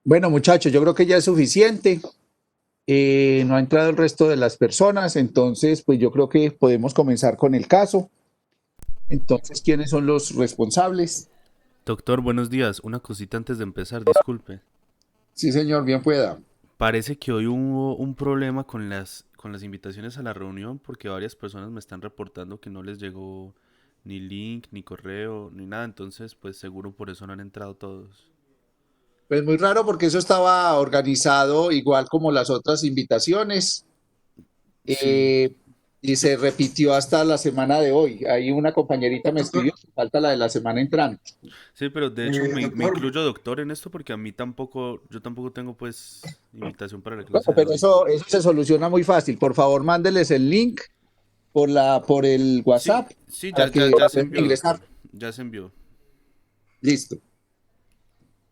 Bueno, muchachos, yo creo que ya es suficiente. No ha entrado el resto de las personas, entonces, pues yo creo que podemos comenzar con el caso. Entonces, ¿quiénes son los responsables? Doctor, buenos días. Una cosita antes de empezar, disculpe. Sí, señor, bien pueda. Parece que hoy hubo un problema con las invitaciones a la reunión porque varias personas me están reportando que no les llegó ni link, ni correo, ni nada. Entonces, pues seguro por eso no han entrado todos. Pues muy raro porque eso estaba organizado igual como las otras invitaciones Sí. eh, y se repitió hasta la semana de hoy. Ahí una compañerita me escribió, falta la de la semana entrante. Sí, pero de hecho me Doctor, incluyo doctor en esto porque a mí tampoco, yo tampoco tengo pues invitación para la bueno, clase de pero hoy. eso se soluciona muy fácil. Por favor, mándeles el link por el Sí, WhatsApp sí, para que ya se puedan envió, ingresar. doctor. Ya se envió. Listo.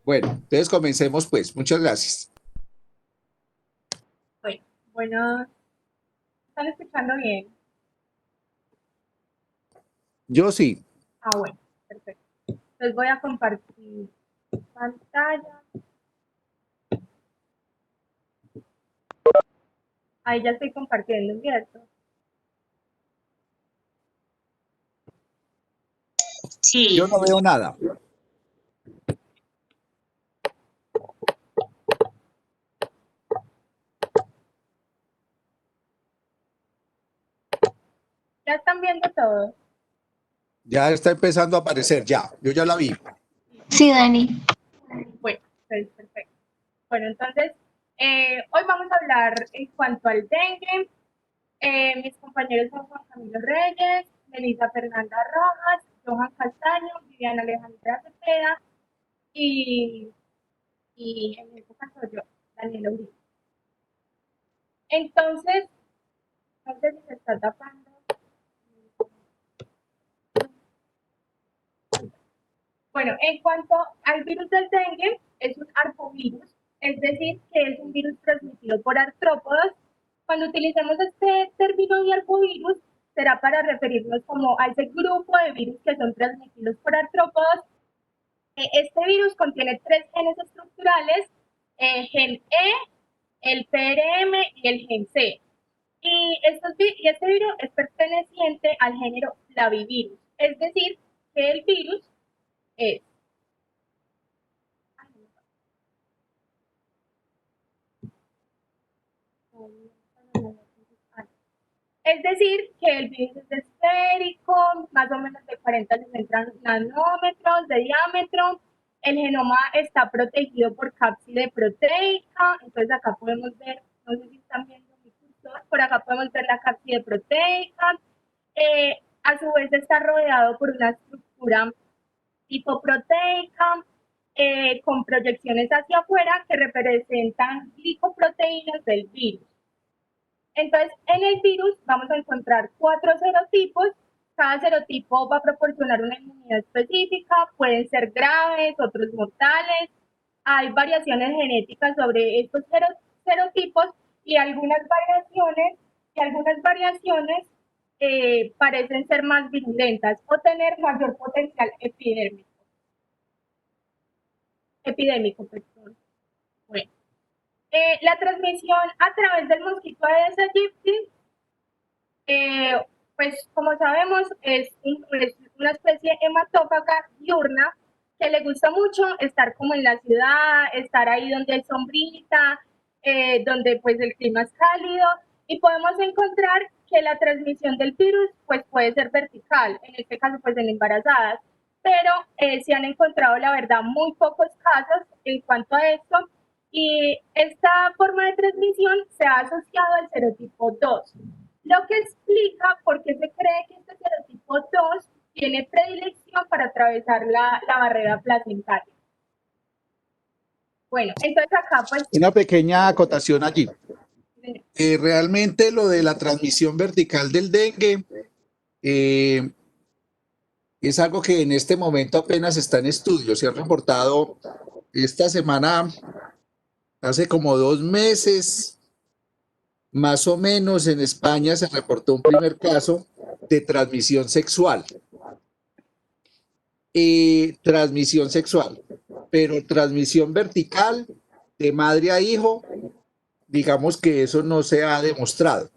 Bueno, entonces comencemos pues. Muchas gracias. Bueno, bueno, ¿están escuchando bien? Yo sí. Bueno, perfecto. Les voy a compartir pantalla. Ahí ya estoy compartiendo, ¿cierto? Yo no veo nada. Ya están viendo todo. Ya está empezando a aparecer, ya. Yo ya la vi. Sí, Dani. Bueno, perfecto. Bueno, entonces, hoy vamos a hablar en cuanto al dengue. Mis compañeros son Juan Camilo Reyes, Melissa Fernanda Rojas, Johan Castaño, Viviana Alejandra Cepeda y en este caso yo, Daniela Uribe. Entonces, no sé si se está tapando. Bueno, en cuanto al virus del dengue, es un arbovirus, es decir, que es un virus transmitido por artrópodos. Cuando utilicemos este término de arbovirus, será para referirnos como a ese grupo de virus que son transmitidos por artrópodos. Este virus contiene 3 genes estructurales, gen E, el PRM y el gen C. Y este virus es perteneciente al género Flavivirus, es decir, que el virus es Es decir, que el virus es esférico, más o menos de 40 a 60 nanómetros de diámetro. El genoma está protegido por cápside proteica. Entonces acá podemos ver, no sé si están viendo mi cursor, por acá podemos ver la cápside proteica. A su vez está rodeado por una estructura hipoproteica, con proyecciones hacia afuera que representan glicoproteínas del virus. Entonces, en el virus vamos a encontrar 4 serotipos. Cada serotipo va a proporcionar una inmunidad específica, pueden ser graves, otros mortales. Hay variaciones genéticas sobre estos serotipos y algunas variaciones parecen ser más virulentas o tener mayor potencial epidémico. Bueno. La transmisión a través del mosquito Aedes aegypti, pues como sabemos, es una especie hematófaga diurna que le gusta mucho estar como en la ciudad, estar ahí donde hay sombrita, donde pues el clima es cálido, y podemos encontrar que la transmisión del virus pues puede ser vertical, en este caso pues en embarazadas, pero se han encontrado la verdad muy pocos casos en cuanto a esto. Y esta forma de transmisión se ha asociado al serotipo 2, lo que explica por qué se cree que este serotipo 2 tiene predilección para atravesar la barrera placentaria. Bueno, entonces acá pues... Una pequeña acotación allí. Realmente lo de la transmisión vertical del dengue es algo que en este momento apenas está en estudio. Se ha reportado esta semana, hace como 2 meses, más o menos, en España se reportó un primer caso de transmisión sexual. Pero transmisión vertical de madre a hijo, digamos que eso no se ha demostrado.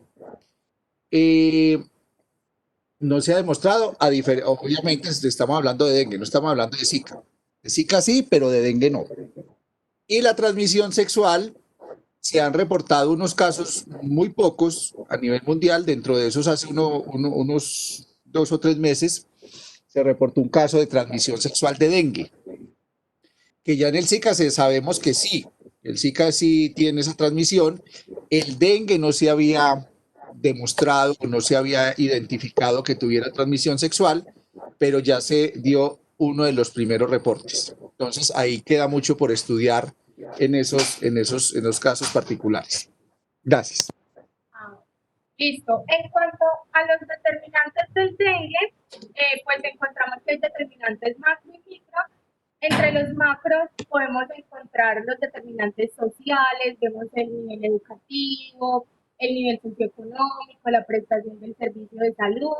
No se ha demostrado, obviamente estamos hablando de dengue, no estamos hablando de Zika. De Zika sí, pero de dengue no. Y la transmisión sexual, se han reportado unos casos muy pocos a nivel mundial. Dentro de esos, hace unos 2 o 3 meses, se reportó un caso de transmisión sexual de dengue, que ya en el Zika sabemos que sí, el Zika sí tiene esa transmisión. El dengue no se había demostrado, no se había identificado que tuviera transmisión sexual, pero ya se dio uno de los primeros reportes. Entonces ahí queda mucho por estudiar en esos casos particulares. Gracias. Listo. En cuanto a los determinantes del dengue, pues encontramos que hay determinantes macro y micro. Entre los macros podemos encontrar los determinantes sociales, vemos el nivel educativo, el nivel socioeconómico, la prestación del servicio de salud.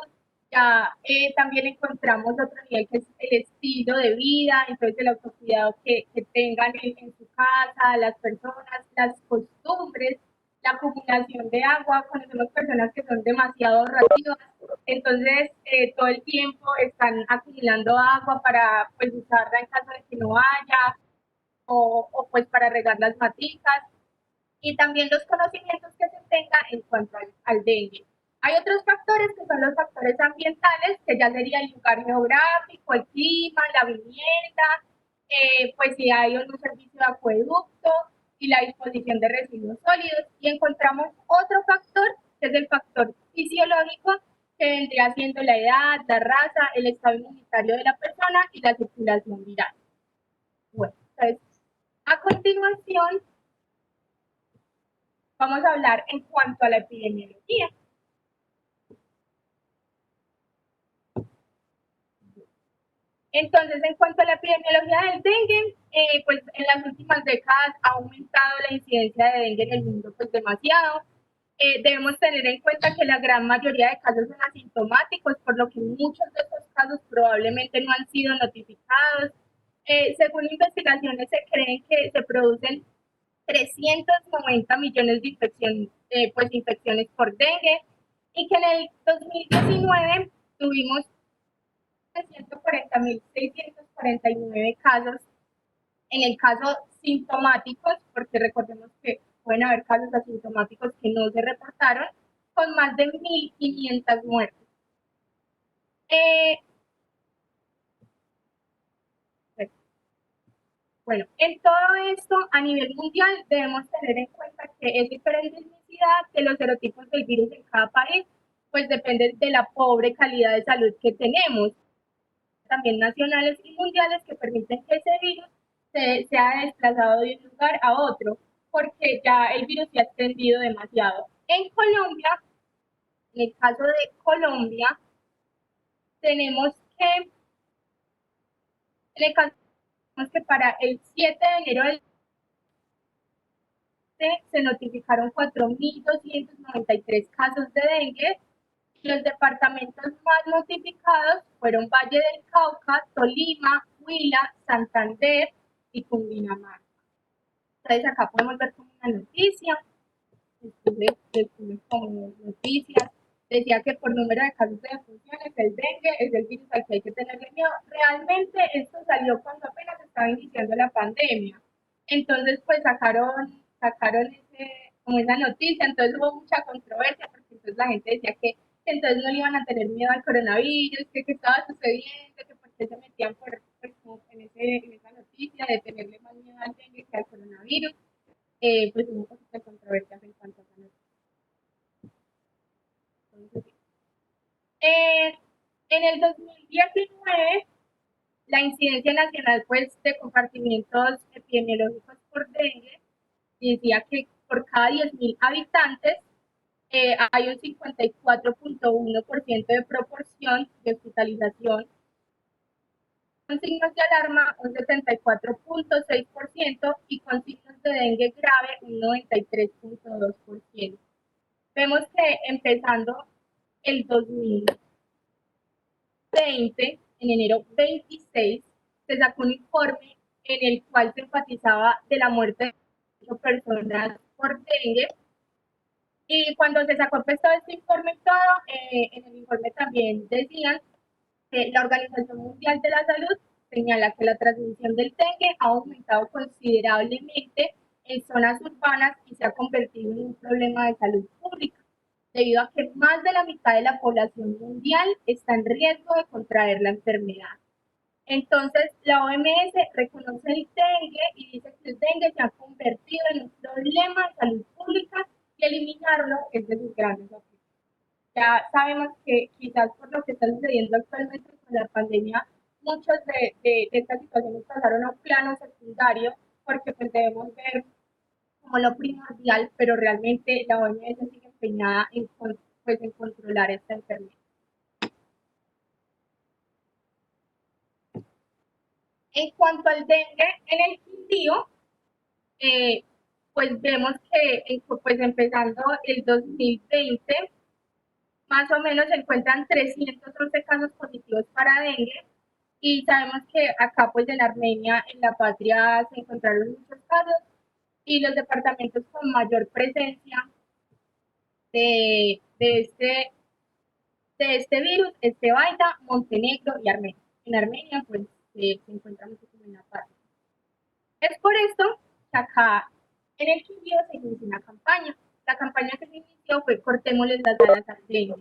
Ya también encontramos otro nivel que es el estilo de vida, entonces el autocuidado que tengan en su casa, las personas, las costumbres, la acumulación de agua. Conocemos personas que son demasiado ahorrativas, entonces todo el tiempo están acumulando agua para pues usarla en caso de que no haya, o pues para regar las maticas, y también los conocimientos que se tengan en cuanto al dengue. Hay otros factores que son los factores ambientales, que ya sería el lugar geográfico, el clima, la vivienda, pues si hay un servicio de acueducto y la disposición de residuos sólidos. Y encontramos otro factor, que es el factor fisiológico, que vendría siendo la edad, la raza, el estado inmunitario de la persona y la circulación viral. Bueno, entonces, a continuación, vamos a hablar en cuanto a la epidemiología. Entonces, en cuanto a la epidemiología del dengue, pues en las últimas décadas ha aumentado la incidencia de dengue en el mundo pues demasiado. Debemos tener en cuenta que la gran mayoría de casos son asintomáticos, por lo que muchos de estos casos probablemente no han sido notificados. Según investigaciones, se creen que se producen 390 millones de infecciones por dengue y que en el 2019 tuvimos 340.649 casos en el caso sintomáticos, porque recordemos que pueden haber casos asintomáticos que no se reportaron, con más de 1.500 muertes. Bueno, en todo esto, a nivel mundial, debemos tener en cuenta que es diferente la etnicidad de los serotipos del virus en cada país, pues depende de la pobre calidad de salud que tenemos, también nacionales y mundiales, que permiten que ese virus se ha desplazado de un lugar a otro, porque ya el virus se ha extendido demasiado. En Colombia, en el caso de Colombia, tenemos que, para el 7 de enero del se notificaron 4.293 casos de dengue. Los departamentos más notificados fueron Valle del Cauca, Tolima, Huila, Santander y Cundinamarca. Entonces acá podemos ver como una noticia, como noticias, decía que por número de casos de defunciones, el dengue es el virus al que hay que tenerle miedo. Realmente esto salió cuando apenas estaba iniciando la pandemia. Entonces pues sacaron como esa noticia, entonces hubo mucha controversia, porque entonces la gente decía que entonces no iban a tener miedo al coronavirus, que estaba sucediendo, que por qué se metían pues, como en esa noticia de tenerle más miedo al dengue que al coronavirus. Pues hubo un poquito de controversias en cuanto a esa noticia. Entonces, en el 2019, la incidencia nacional pues, de compartimientos epidemiológicos por dengue decía que por cada 10.000 habitantes hay un 54.1% de proporción de hospitalización, con signos de alarma un 74.6% y con signos de dengue grave un 93.2%. Vemos que empezando el 2020, en enero 26, se sacó un informe en el cual se enfatizaba de la muerte de 8 personas por dengue. Y cuando se sacó pues, todo este informe, en el informe también decían que la Organización Mundial de la Salud señala que la transmisión del dengue ha aumentado considerablemente en zonas urbanas y se ha convertido en un problema de salud pública, debido a que más de la mitad de la población mundial está en riesgo de contraer la enfermedad. Entonces, la OMS reconoce el dengue y dice que el dengue se ha convertido en un problema de salud pública y eliminarlo es de sus grandes objetivos. Ya sabemos que quizás por lo que está sucediendo actualmente con la pandemia, muchas de estas situaciones pasaron a un plano secundario, porque pues debemos ver como lo primordial, pero realmente la OMS sigue empeñada en controlar esta enfermedad. En cuanto al dengue en el Quindío, pues vemos que pues empezando el 2020, más o menos se encuentran 311 casos positivos para dengue, y sabemos que acá pues en Armenia, en la patria, se encontraron muchos casos, y los departamentos con mayor presencia de este virus es Tebaida, Montenegro y Armenia. En Armenia pues se encuentra mucho como en la patria. Es por esto que acá en el Quindío se inició una campaña. La campaña que se inició fue Cortémosles las alas al dengue,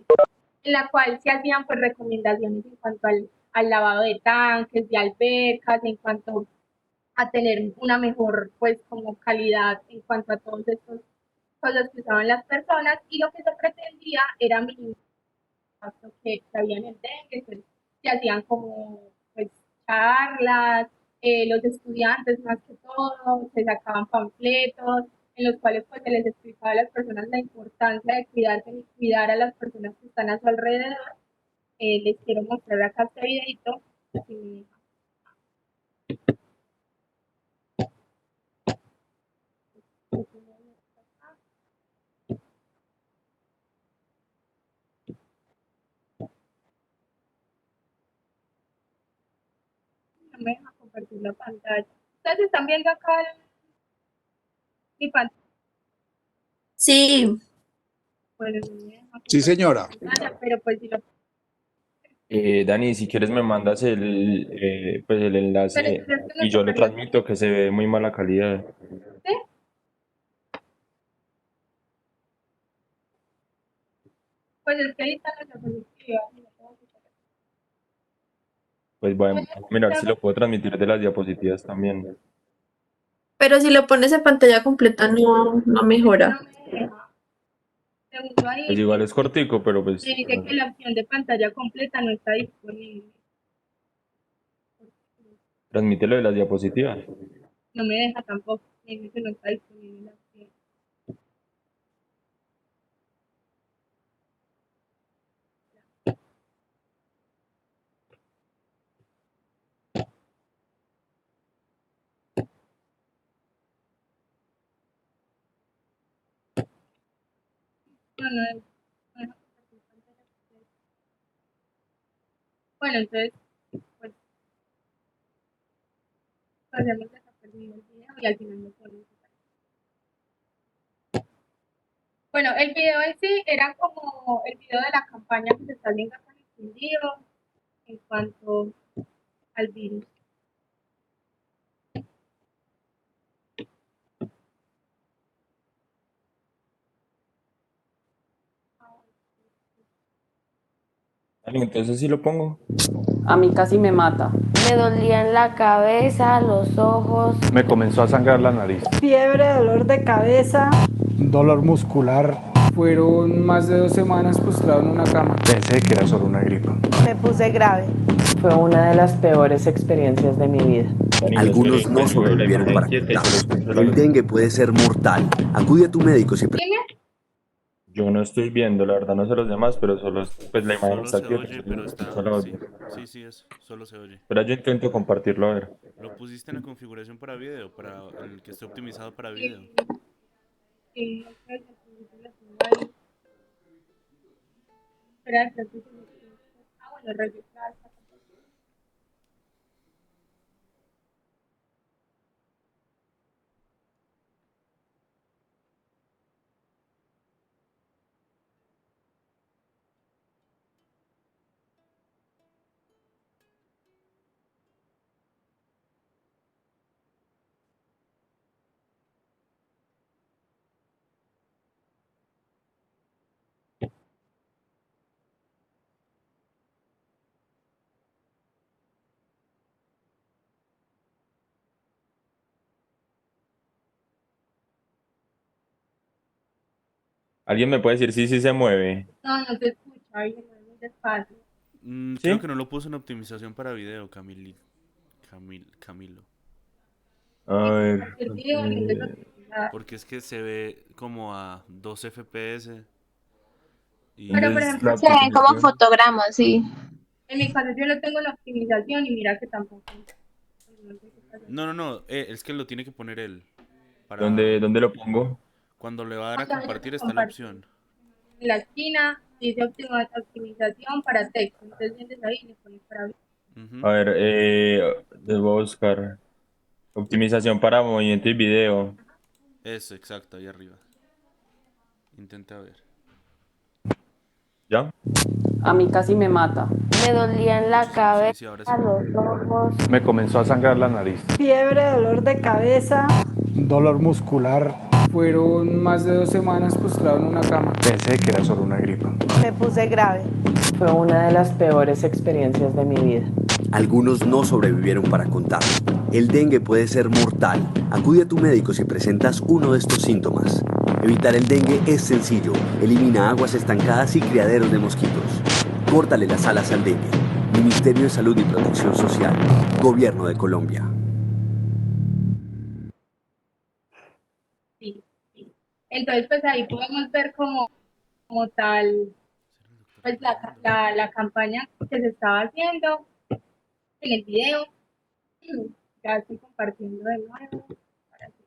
en la cual se hacían pues recomendaciones en cuanto al lavado de tanques, de albercas, en cuanto a tener una mejor pues como calidad en cuanto a todos estos cosas que usaban las personas, y lo que se pretendía era minimizar que había en el dengue, pues, se hacían como pues, charlas, los estudiantes más que todo, se sacaban panfletos en los cuales pues, se les explicaba a las personas la importancia de cuidarse y cuidar a las personas que están a su alrededor. Les quiero mostrar acá este videito. No me deja compartir la pantalla. ¿Ustedes están viendo acá mi pantalla? Sí, Bueno, no me deja Sí, compartir señora. la pantalla, pero pues si lo... Dani, si quieres me mandas pues el Pero enlace es que no y se yo lo permite, transmito, que se ve muy mala calidad. ¿sí? Pues es que ahí están las diapositivas. Pues voy a mirar si lo puedo transmitir de las diapositivas también. pero si lo pones en pantalla completa no mejora. No me deja. Segundo Pues ahí, igual es cortico, pero me pues dice que la opción de pantalla completa no está disponible. transmítelo de las diapositivas. No me deja tampoco. Me dice que no está disponible la opción. No, no, no deja compartir pantalla completa. Bueno, entonces, pues, hacemos desapercibido el video y al final lo ponemos. Bueno, el video en sí era como el video de la campaña que se está viendo acá en el Quindío en cuanto al virus. Dani, entonces sí lo pongo. A mí casi me mata. Me dolían la cabeza, los ojos. Me comenzó a sangrar la nariz. Fiebre, dolor de cabeza. Dolor muscular. Fueron más de 2 semanas postrado en una cama. Pensé que era solo una gripa. Me puse grave. Fue una de las peores experiencias de mi vida. Dani, Algunos no sobrevivieron para contarlo. El dengue puede ser mortal. Acude a tu médico si Dime, yo no estoy viendo, la verdad no sé los demás, pero solo pues la imagen Solo está se aquí. oye, pero está... Solo Sí, audio. sí, eso. Solo se oye. Pero yo intento compartirlo a ver. ¿Lo pusiste en la configuración para video? Para el que esté optimizado para video. espera, bueno, registrar. ¿Alguien me puede decir si sí se mueve? No, no se escucha, ahí es muy despacio. ¿Sí? Creo que no lo puse en optimización para video, Camilo. A ver. El video no es desoptimizado. Porque es que se ve como a 2 FPS. Y Pero, por Entonces, ejemplo, la Se ven como optimización. fotogramas, sí. en mi caso yo lo tengo en optimización y mira que tampoco. No sé qué pasa. no, es que lo tiene que poner él. Para... ¿Dónde lo pongo? Cuando le va a dar a Cuando compartir está la compartir. opción. En la esquina dice optimización para texto. Entonces vienes ahí y le pones para video. Ujú. A ver, debo buscar optimización para movimiento y video. Eso, exacto, ahí arriba. Intenta ver. ¿Ya? A mí casi me mata. Me dolían la Sí, cabeza, ahora sí. los ojos. Me comenzó a sangrar la nariz. Fiebre, dolor de cabeza. Dolor muscular. Fueron más de 2 semanas postrado en una cama. Pensé que era solo una gripa. Me puse grave. Fue una de las peores experiencias de mi vida. Algunos no sobrevivieron para contarlo. El dengue puede ser mortal. Acude a tu médico si presentas uno de estos síntomas. Evitar el dengue es sencillo. Elimina aguas estancadas y criaderos de mosquitos. Córtale las alas al dengue. Ministerio de Salud y Protección Social. Gobierno de Colombia. Sí, sí. Entonces, pues ahí podemos ver como tal, pues la campaña que se estaba haciendo en el video. Ya estoy compartiendo de nuevo. Para que-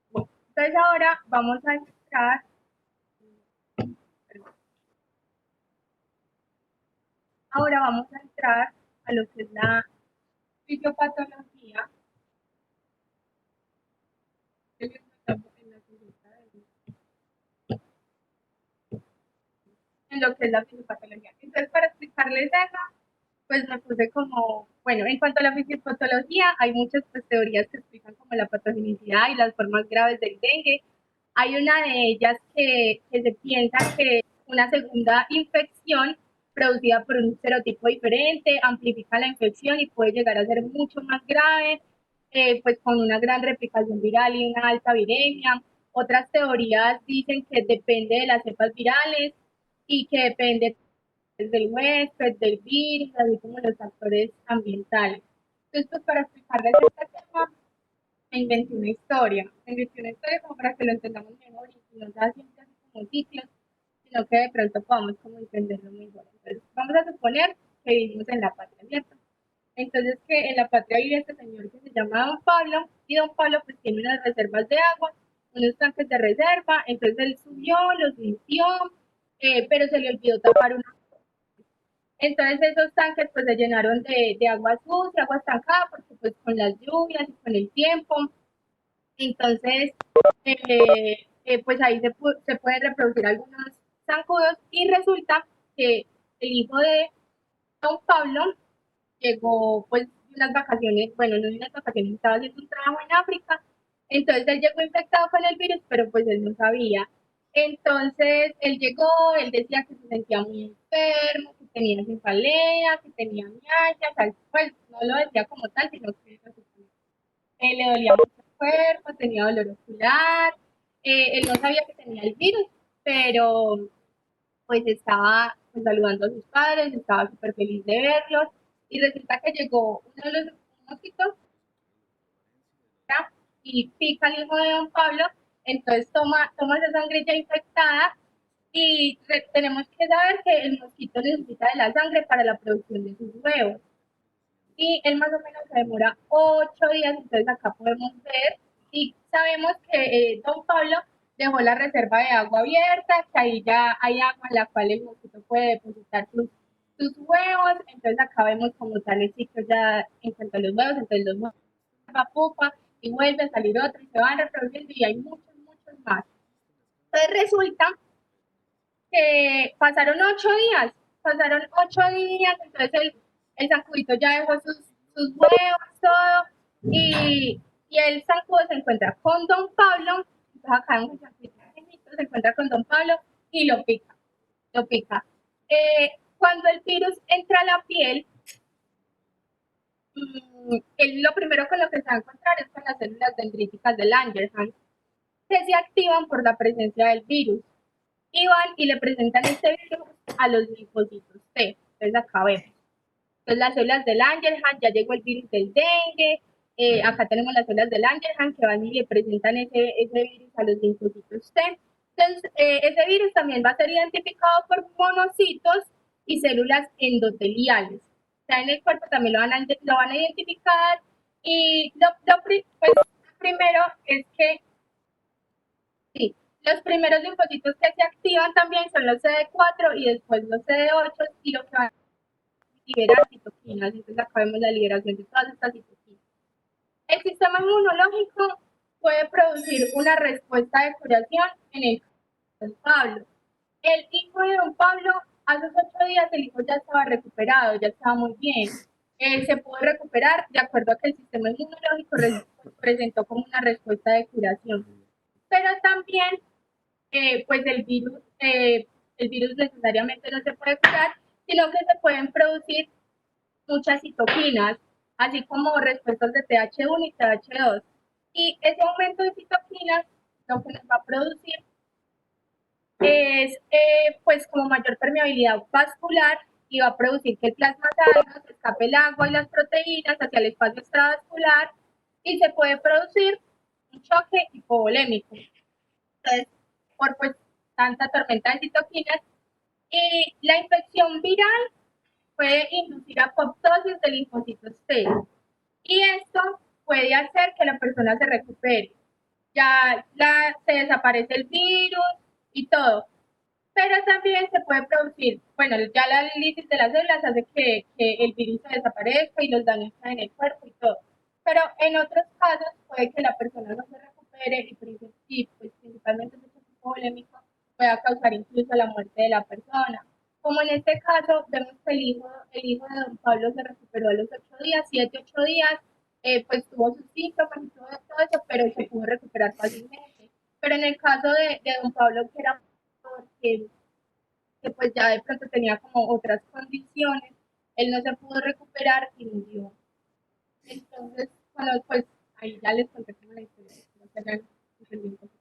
Bueno, entonces ahora vamos a entrar, ahora vamos a entrar a lo que es la fisiopatología. En lo que es la fisiopatología. Entonces, para explicarles eso, pues me puse como, bueno, en cuanto a la fisiopatología, hay muchas pues, teorías que explican como la patogenicidad y las formas graves del dengue. Hay una de ellas que se piensa que una segunda infección producida por un serotipo diferente amplifica la infección y puede llegar a ser mucho más grave, pues con una gran replicación viral y una alta viremia. Otras teorías dicen que depende de las cepas virales y que depende del huésped, del virus, así como los factores ambientales. Entonces, pues para explicarles este tema, me inventé una historia. Me inventé una historia como para que lo entendamos mejor y no sea siempre así como ciclos, sino que de pronto podamos como entenderlo mejor. Entonces, vamos a suponer que vivimos en la patria, ¿cierto? Entonces, que en la patria vive este señor que se llama Don Pablo, y Don Pablo pues tiene unas reservas de agua, unos tanques de reserva, entonces él subió, los limpió, pero se le olvidó tapar una. Entonces esos tanques pues se llenaron de agua sucia, agua estancada, porque pues con las lluvias y con el tiempo, entonces pues ahí se pueden reproducir algunos zancudos y resulta que el hijo de Don Pablo llegó pues de unas vacaciones, bueno, no de unas vacaciones, estaba haciendo un trabajo en África, entonces él llegó infectado con el virus, pero pues él no sabía. Entonces él llegó, él decía que se sentía muy enfermo, que tenía cefalea, que tenía mialgia, pues no lo decía como tal, sino que le dolía mucho el cuerpo, tenía dolor ocular, él no sabía que tenía el virus, pero pues estaba pues, saludando a sus padres, estaba súper feliz de verlos, y resulta que llegó uno de los mosquitos y pica al hijo de Don Pablo, entonces toma esa sangre ya infectada y tenemos que saber que el mosquito necesita de la sangre para la producción de sus huevos. Y él más o menos se demora 8 días, entonces acá podemos ver y sabemos que Don Pablo dejó la reserva de agua abierta, que ahí ya hay agua en la cual el mosquito puede depositar sus huevos, entonces acá vemos como tal el ciclo ya en cuanto a los huevos, entonces los huevos pupa y vuelve a salir otro y se van reproduciendo y hay muchos, muchos más. Entonces resulta que pasaron 8 días, entonces el zancudito ya dejó sus huevos, todo, y el zancudo se encuentra con Don Pablo, entonces acá en el zancudito se encuentra con Don Pablo y lo pica. Cuando el virus entra a la piel, lo primero con lo que se va a encontrar es con las células dendríticas del Langerhans, que se activan por la presencia del virus. Y van y le presentan este virus a los linfocitos T. Entonces acá vemos. Entonces las células del Langerhans, ya llegó el virus del dengue, acá tenemos las células del Langerhans que van y le presentan ese virus a los linfocitos T. Entonces ese virus también va a ser identificado por monocitos y células endoteliales. O sea, en el cuerpo también lo van a identificar y pues, primero es que sí, los primeros linfocitos que se activan también son los CD4 y después los CD8 y lo que van a liberar citoquinas. Entonces acá vemos la liberación de todas estas citoquinas. El sistema inmunológico puede producir una respuesta de curación en el caso de Don Pablo. El hijo de Don Pablo, hace 8 días el hijo ya estaba recuperado, ya estaba muy bien. Se pudo recuperar de acuerdo a que el sistema inmunológico presentó como una respuesta de curación. Pero también pues el virus necesariamente no se puede curar, sino que se pueden producir muchas citoquinas, así como respuestas de TH1 y TH2. Y ese aumento de citoquinas lo que nos va a producir es pues como mayor permeabilidad vascular y va a producir que el plasma sano se escape el agua y las proteínas hacia el espacio extravascular y se puede producir un choque hipovolémico. Entonces, por pues tanta tormenta de citoquinas y la infección viral puede inducir apoptosis de linfocitos T y esto puede hacer que la persona se recupere. Se desaparece el virus y todo, pero también se puede producir, bueno, ya la lisis de las células hace que el virus se desaparezca y los daños en el cuerpo y todo, pero en otros casos puede que la persona no se recupere y pues, principalmente ese tipo polémico pueda causar incluso la muerte de la persona. Como en este caso, vemos que el hijo de don Pablo se recuperó a los 8 días, 7, 8 días, pues tuvo sus síntomas y todo eso, pero se pudo recuperar fácilmente. Pero en el caso de don Pablo, que era que pues ya de pronto tenía como otras condiciones, él no se pudo recuperar y murió. Entonces, bueno, pues ahí ya les conté como la historia, no se hayan entendido un poquito.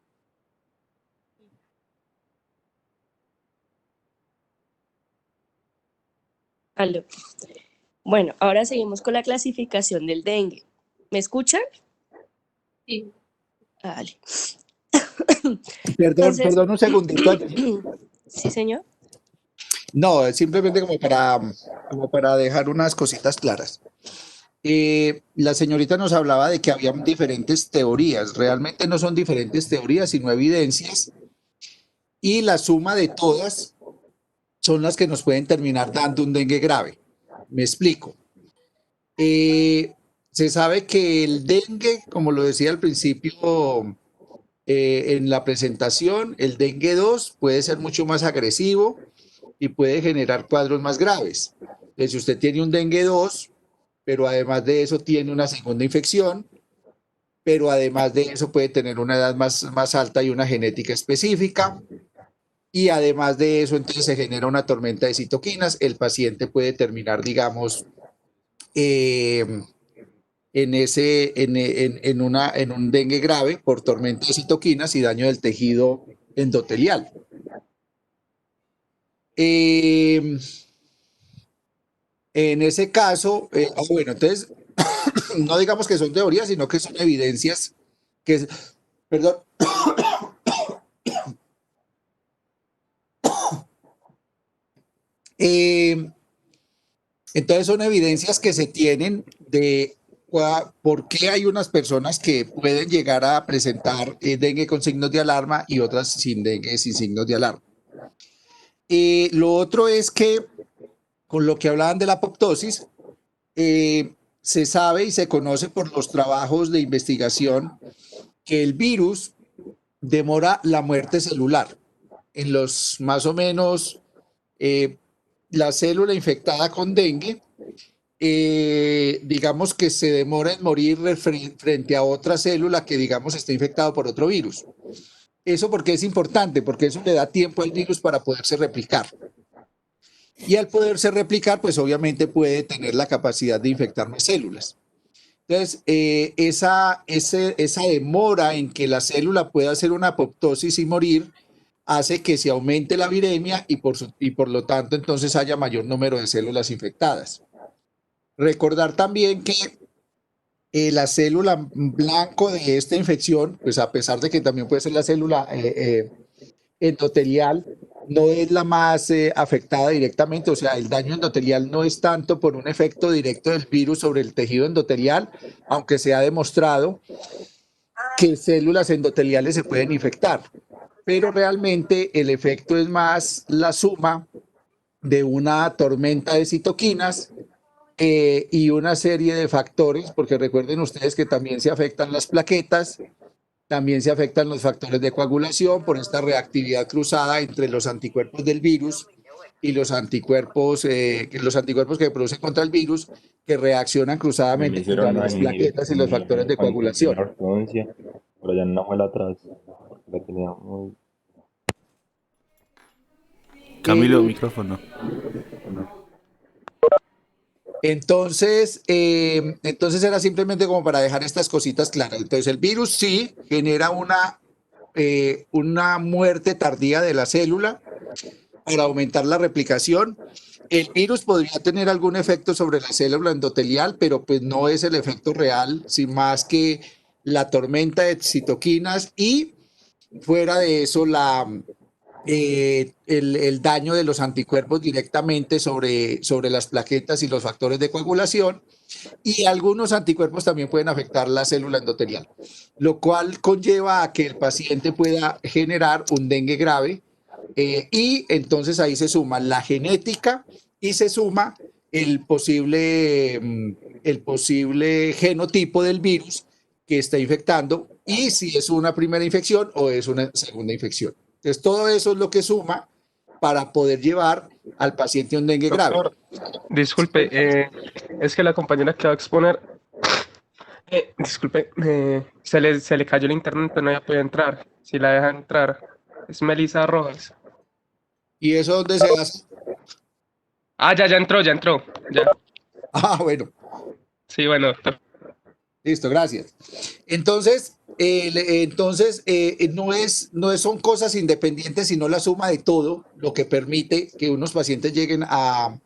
Aló. Bueno, ahora seguimos con la clasificación del dengue. ¿Me escuchan? Sí. Vale. Perdón, Entonces, perdón un segundito. sí, señor. No, simplemente como para dejar unas cositas claras. La señorita nos hablaba de que había diferentes teorías. Realmente no son diferentes teorías, sino evidencias. Y la suma de todas son las que nos pueden terminar dando un dengue grave. Me explico. Se sabe que el dengue, como lo decía al principio en la presentación, el dengue 2 puede ser mucho más agresivo y puede generar cuadros más graves. Entonces, si usted tiene un dengue 2, pero además de eso tiene una segunda infección, pero además de eso puede tener una edad más alta y una genética específica, y además de eso entonces se genera una tormenta de citoquinas, el paciente puede terminar, digamos, en un dengue grave por tormenta de citoquinas y daño del tejido endotelial. En ese caso, bueno, entonces, no digamos que son teorías, sino que son evidencias que, perdón, entonces son evidencias que se tienen de por qué hay unas personas que pueden llegar a presentar dengue con signos de alarma y otras sin dengue sin signos de alarma. Lo otro es que, con lo que hablaban de la apoptosis, se sabe y se conoce por los trabajos de investigación que el virus demora la muerte celular. En los más o menos la célula infectada con dengue, digamos que se demora en morir frente a otra célula que digamos está infectada por otro virus. ¿Eso porque es importante? Porque eso le da tiempo al virus para poderse replicar. Y al poderse replicar, pues obviamente puede tener la capacidad de infectar más células. Entonces, esa demora en que la célula pueda hacer una apoptosis y morir hace que se aumente la viremia y por lo tanto entonces haya mayor número de células infectadas. Recordar también que la célula blanco de esta infección, pues a pesar de que también puede ser la célula endotelial, no es la más afectada directamente, o sea, el daño endotelial no es tanto por un efecto directo del virus sobre el tejido endotelial, aunque se ha demostrado que células endoteliales se pueden infectar, pero realmente el efecto es más la suma de una tormenta de citoquinas y una serie de factores, porque recuerden ustedes que también se afectan las plaquetas, también se afectan los factores de coagulación por esta reactividad cruzada entre los anticuerpos del virus y los anticuerpos que se producen contra el virus, que reaccionan Me cruzadamente contra hicieron las plaquetas y los factores de cuando tenía coagulación. ortodoncia, pero ya en una muela atrás, porque la tenía muy... Camilo, micrófono. Entonces era simplemente como para dejar estas cositas claras. Entonces el virus sí genera una muerte tardía de la célula para aumentar la replicación. El virus podría tener algún efecto sobre la célula endotelial, pero pues no es el efecto real, sin más que la tormenta de citoquinas y fuera de eso el daño de los anticuerpos directamente sobre las plaquetas y los factores de coagulación, y algunos anticuerpos también pueden afectar la célula endotelial, lo cual conlleva a que el paciente pueda generar un dengue grave, y entonces ahí se suma la genética y se suma el posible genotipo del virus que está infectando y si es una primera infección o es una segunda infección. Entonces, todo eso es lo que suma para poder llevar al paciente a un dengue grave. Doctor, disculpe, es que la compañera que va a exponer, disculpe, se le cayó el internet, no ya puede entrar. Si la deja entrar, es Melissa Rojas. ¿Y eso dónde se hace? Ah, ya entró, ya. Ah, bueno. Sí, bueno, doctor. Listo, gracias. Entonces, son cosas independientes, sino la suma de todo lo que permite que unos pacientes lleguen a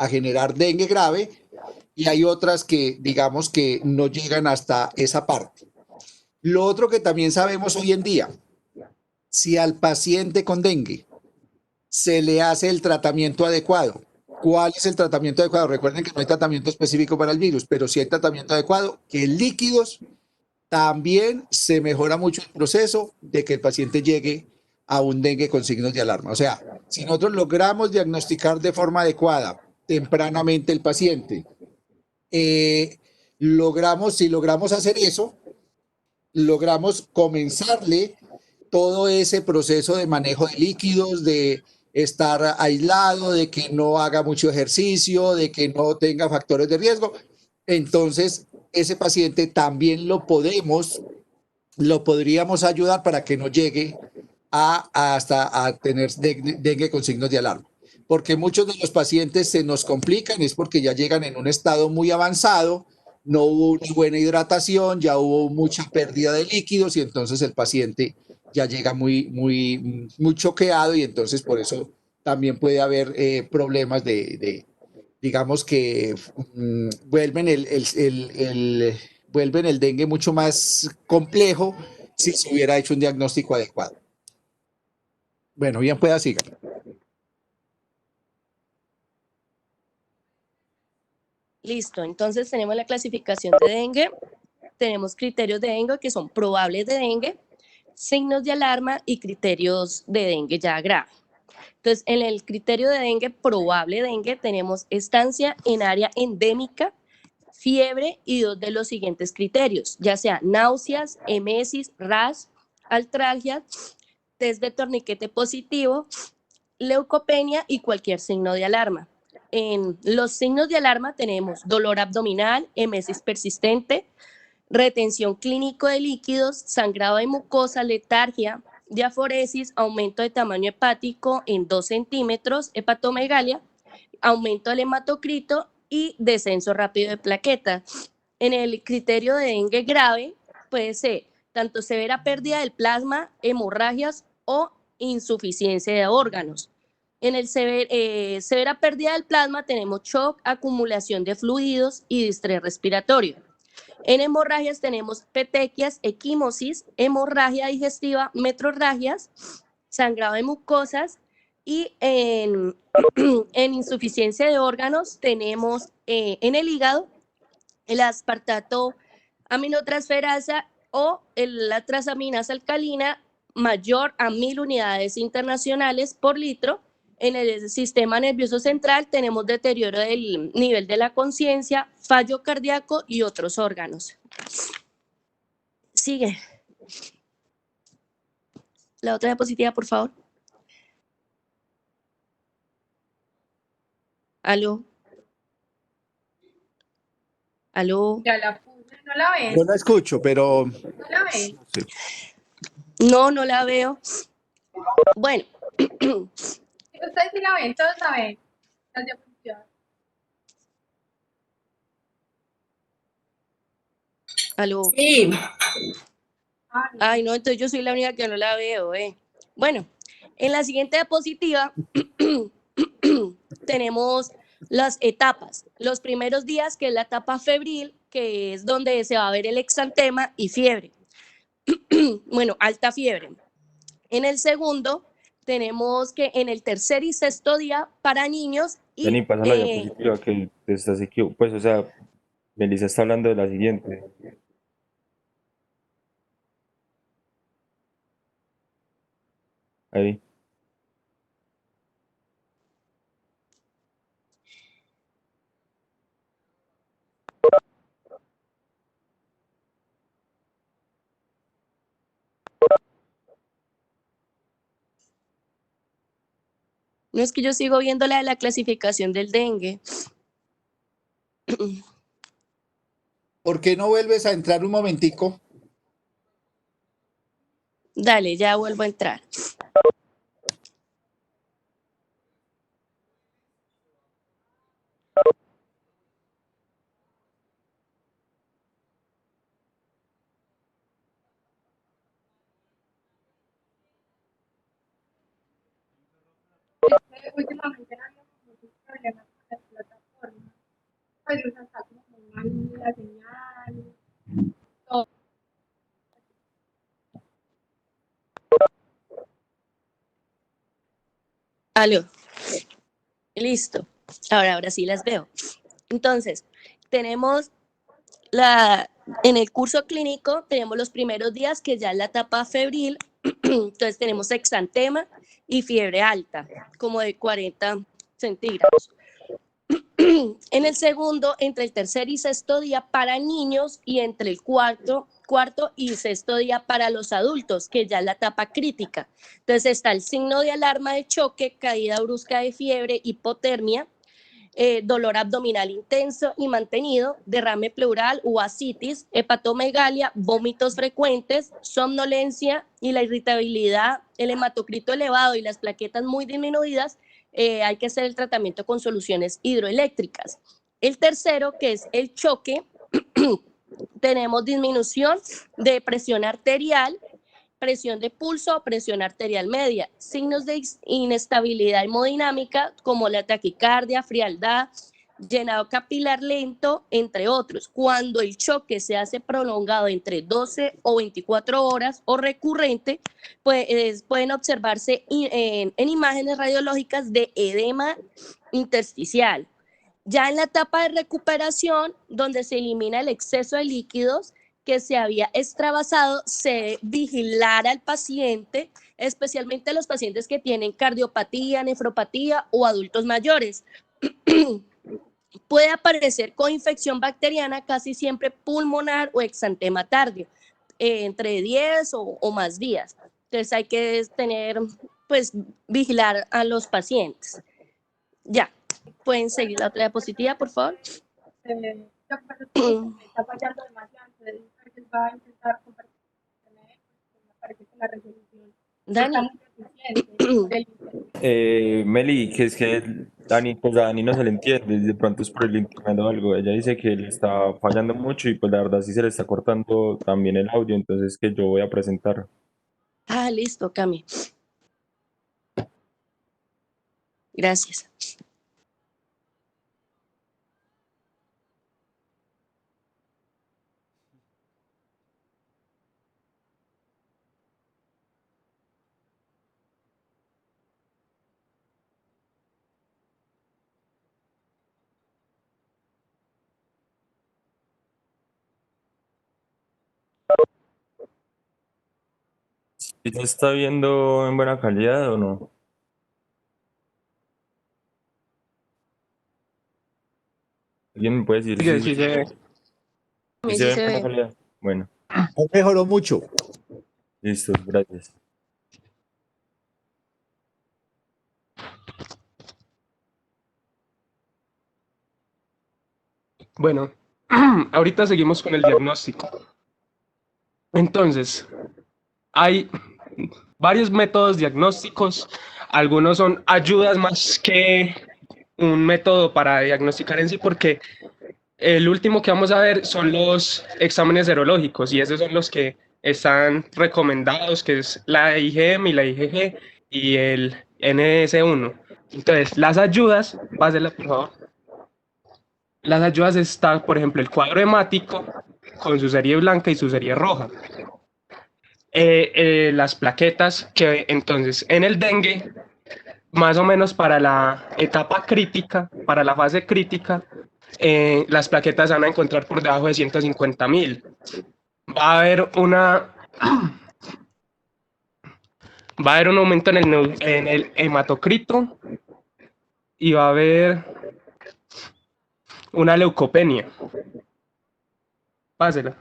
generar dengue grave y hay otras que, digamos, que no llegan hasta esa parte. Lo otro que también sabemos hoy en día, si al paciente con dengue se le hace el tratamiento adecuado. ¿Cuál es el tratamiento adecuado? Recuerden que no hay tratamiento específico para el virus, pero sí hay tratamiento adecuado, que en líquidos también se mejora mucho el proceso de que el paciente llegue a un dengue con signos de alarma. O sea, si nosotros logramos diagnosticar de forma adecuada tempranamente el paciente, si logramos hacer eso, logramos comenzarle todo ese proceso de manejo de líquidos, de estar aislado, de que no haga mucho ejercicio, de que no tenga factores de riesgo. Entonces, ese paciente también lo podríamos ayudar para que no llegue hasta a tener dengue con signos de alarma. Porque muchos de los pacientes se nos complican, es porque ya llegan en un estado muy avanzado, no hubo una buena hidratación, ya hubo mucha pérdida de líquidos y entonces el paciente ya llega muy choqueado y entonces por eso también puede haber problemas digamos que vuelven vuelven el dengue mucho más complejo si se hubiera hecho un diagnóstico adecuado. Bueno, bien pueda siga. Listo, entonces tenemos la clasificación de dengue, tenemos criterios de dengue que son probables de dengue, signos de alarma y criterios de dengue ya grave. Entonces, en el criterio de dengue, probable dengue, tenemos estancia en área endémica, fiebre y dos de los siguientes criterios, ya sea náuseas, emesis, ras, artralgia, test de torniquete positivo, leucopenia y cualquier signo de alarma. En los signos de alarma tenemos dolor abdominal, emesis persistente, retención clínico de líquidos, sangrado de mucosa, letargia, diaforesis, aumento de tamaño hepático en 2 centímetros, hepatomegalia, aumento del hematocrito y descenso rápido de plaqueta. En el criterio de dengue grave puede ser tanto severa pérdida del plasma, hemorragias o insuficiencia de órganos. En el severa pérdida del plasma tenemos shock, acumulación de fluidos y distrés respiratorio. En hemorragias tenemos petequias, equimosis, hemorragia digestiva, metrorragias, sangrado de mucosas y en insuficiencia de órganos tenemos en el hígado el aspartato aminotransferasa o la transaminasa alcalina mayor a 1000 unidades internacionales por litro. En el sistema nervioso central tenemos deterioro del nivel de la conciencia, fallo cardíaco y otros órganos. Sigue. La otra diapositiva, por favor. ¿Aló? ¿Aló? Ya la puse, ¿no la ven? Yo la escucho, pero... ¿No la ven? No la veo. Bueno. Ustedes sí la ven, todos la ven. Las diapositivas. Aló. Sí. Ay, no, entonces yo soy la única que no la veo, Bueno, en la siguiente diapositiva tenemos las etapas. Los primeros días, que es la etapa febril, que es donde se va a ver el exantema y fiebre. Bueno, alta fiebre. En el segundo, tenemos que en el tercer y sexto día para niños y... Dani, pasa la diapositiva que te estás equivocando. Pues, o sea, Melissa está hablando de la siguiente. Ahí. No, es que yo sigo viendo la de la clasificación del dengue. ¿Por qué no vuelves a entrar un momentico? Dale, ya vuelvo a entrar. Últimamente han habido muchos problemas con las plataformas. Pues o sea, está como muy mal la señal. Todo. Aló. Listo. Ahora sí las veo. Entonces, tenemos en el curso clínico, tenemos los primeros días, que ya es la etapa febril. Entonces tenemos exantema y fiebre alta, como de 40 centígrados. En el segundo, entre el tercer y sexto día para niños, y entre el cuarto y sexto día para los adultos, que ya es la etapa crítica. Entonces está el signo de alarma de choque, caída brusca de fiebre, hipotermia, dolor abdominal intenso y mantenido, derrame pleural o ascitis, hepatomegalia, vómitos frecuentes, somnolencia y la irritabilidad, el hematocrito elevado y las plaquetas muy disminuidas. Hay que hacer el tratamiento con soluciones hidroeléctricas. El tercero, que es el choque, tenemos disminución de presión arterial, presión de pulso, presión arterial media, signos de inestabilidad hemodinámica como la taquicardia, frialdad, llenado capilar lento, entre otros. Cuando el choque se hace prolongado entre 12 o 24 horas o recurrente, pues, pueden observarse en imágenes radiológicas de edema intersticial. Ya en la etapa de recuperación, donde se elimina el exceso de líquidos que se había extravasado, se debe vigilar al paciente, especialmente los pacientes que tienen cardiopatía, nefropatía o adultos mayores. Puede aparecer coinfección bacteriana, casi siempre pulmonar o exantema tardío, entre 10 o más días. Entonces hay que vigilar a los pacientes. Ya, pueden seguir la otra diapositiva, por favor. Está fallando demasiado, entonces va a intentar compartir. Me parece que la resolución Dani. está muy deficiente. Meli, que es que pues a Dani no se le entiende, de pronto es por el internet o algo. Ella dice que le está fallando mucho y pues la verdad sí se le está cortando también el audio, entonces que yo voy a presentar. Ah, listo, Cami. Gracias. ¿Sí se está viendo en buena calidad o no? ¿Alguien me puede decir Sí, si sí se ve. se ve en buena calidad? Bueno, Mejoró mucho. listo, gracias. Bueno, ahorita seguimos con el diagnóstico. Entonces, hay varios métodos diagnósticos. Algunos son ayudas más que un método para diagnosticar en sí, porque El último que vamos a ver son los exámenes serológicos y esos son los que están recomendados, que es la IgM y la IgG y el NS1. Entonces, las ayudas, pásela por favor. Las ayudas está, por ejemplo, el cuadro hemático con su serie blanca y su serie roja. Las plaquetas, que entonces en el dengue, más o menos para la etapa crítica, para la fase crítica, las plaquetas se van a encontrar por debajo de 150.000. Va a haber un aumento en el hematocrito y va a haber una leucopenia. Pásela.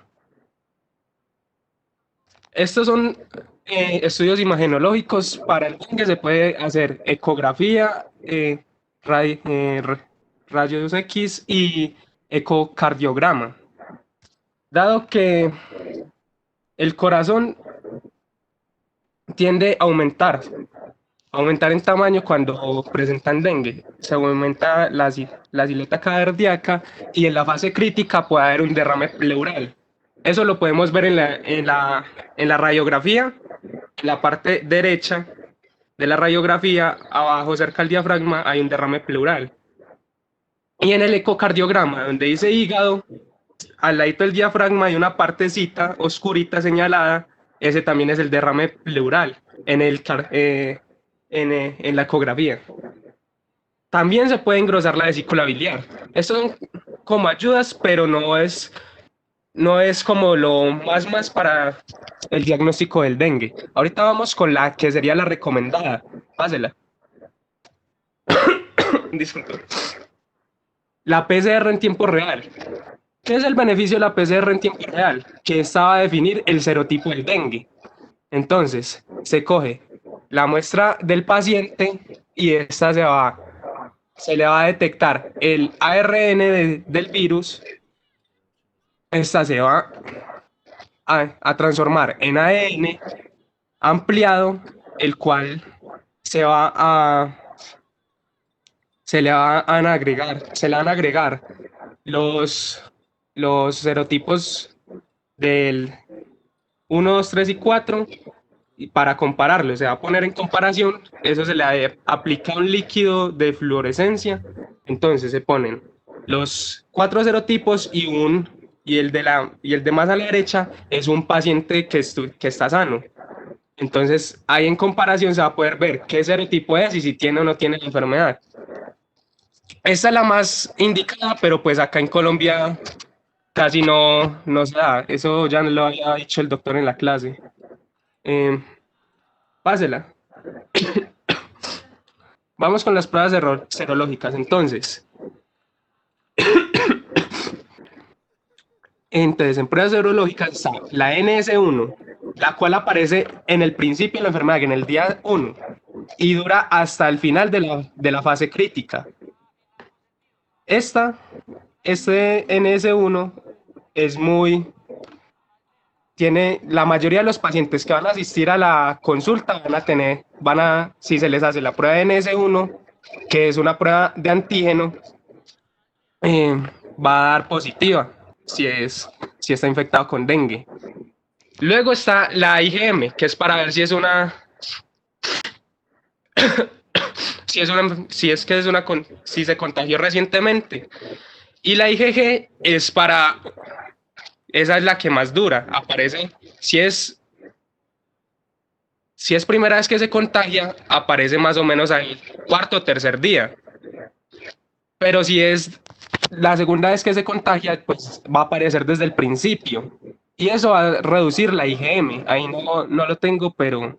Estos son estudios imagenológicos. Para el dengue se puede hacer ecografía, rayos X y ecocardiograma. Dado que el corazón tiende a aumentar en tamaño cuando presentan dengue, se aumenta la silueta cardíaca y en la fase crítica puede haber un derrame pleural. Eso lo podemos ver en la radiografía, en la parte derecha de la radiografía, abajo cerca del diafragma hay un derrame pleural. Y en el ecocardiograma, donde dice hígado, al ladito del diafragma hay una partecita oscurita señalada, ese también es el derrame pleural en la ecografía. También se puede engrosar la vesícula biliar. Estos son como ayudas, pero no es como lo más para el diagnóstico del dengue. Ahorita vamos con la que sería la recomendada. Pásela. Disculpe. La PCR en tiempo real. ¿Qué es el beneficio de la PCR en tiempo real? Que esta va a definir el serotipo del dengue. Entonces, se coge la muestra del paciente y esta se le va a detectar el ARN del virus. Esta se va a transformar en ADN ampliado, el cual se le van a agregar los serotipos del 1, 2, 3 y 4 y para compararlo, se va a poner en comparación, eso se le aplica un líquido de fluorescencia, entonces se ponen los 4 serotipos y el de más a la derecha es un paciente que está sano. Entonces, ahí en comparación se va a poder ver qué serotipo es y si tiene o no tiene la enfermedad. Esta es la más indicada, pero pues acá en Colombia casi no se da. Eso ya lo había dicho el doctor en la clase. Pásela. Vamos con las pruebas serológicas. Entonces, en pruebas serológicas está la NS1, la cual aparece en el principio de la enfermedad, en el día 1, y dura hasta el final de la fase crítica. Este NS1 tiene la mayoría de los pacientes que van a asistir a la consulta si se les hace la prueba de NS1, que es una prueba de antígeno, va a dar positiva si está infectado con dengue. Luego está la IgM, que es para ver si se contagió recientemente. Y la IgG esa es la que más dura, aparece, si es primera vez que se contagia, aparece más o menos al cuarto o tercer día. Pero si es la segunda vez que se contagia, pues va a aparecer desde el principio. Y eso va a reducir la IgM. Ahí no lo tengo, pero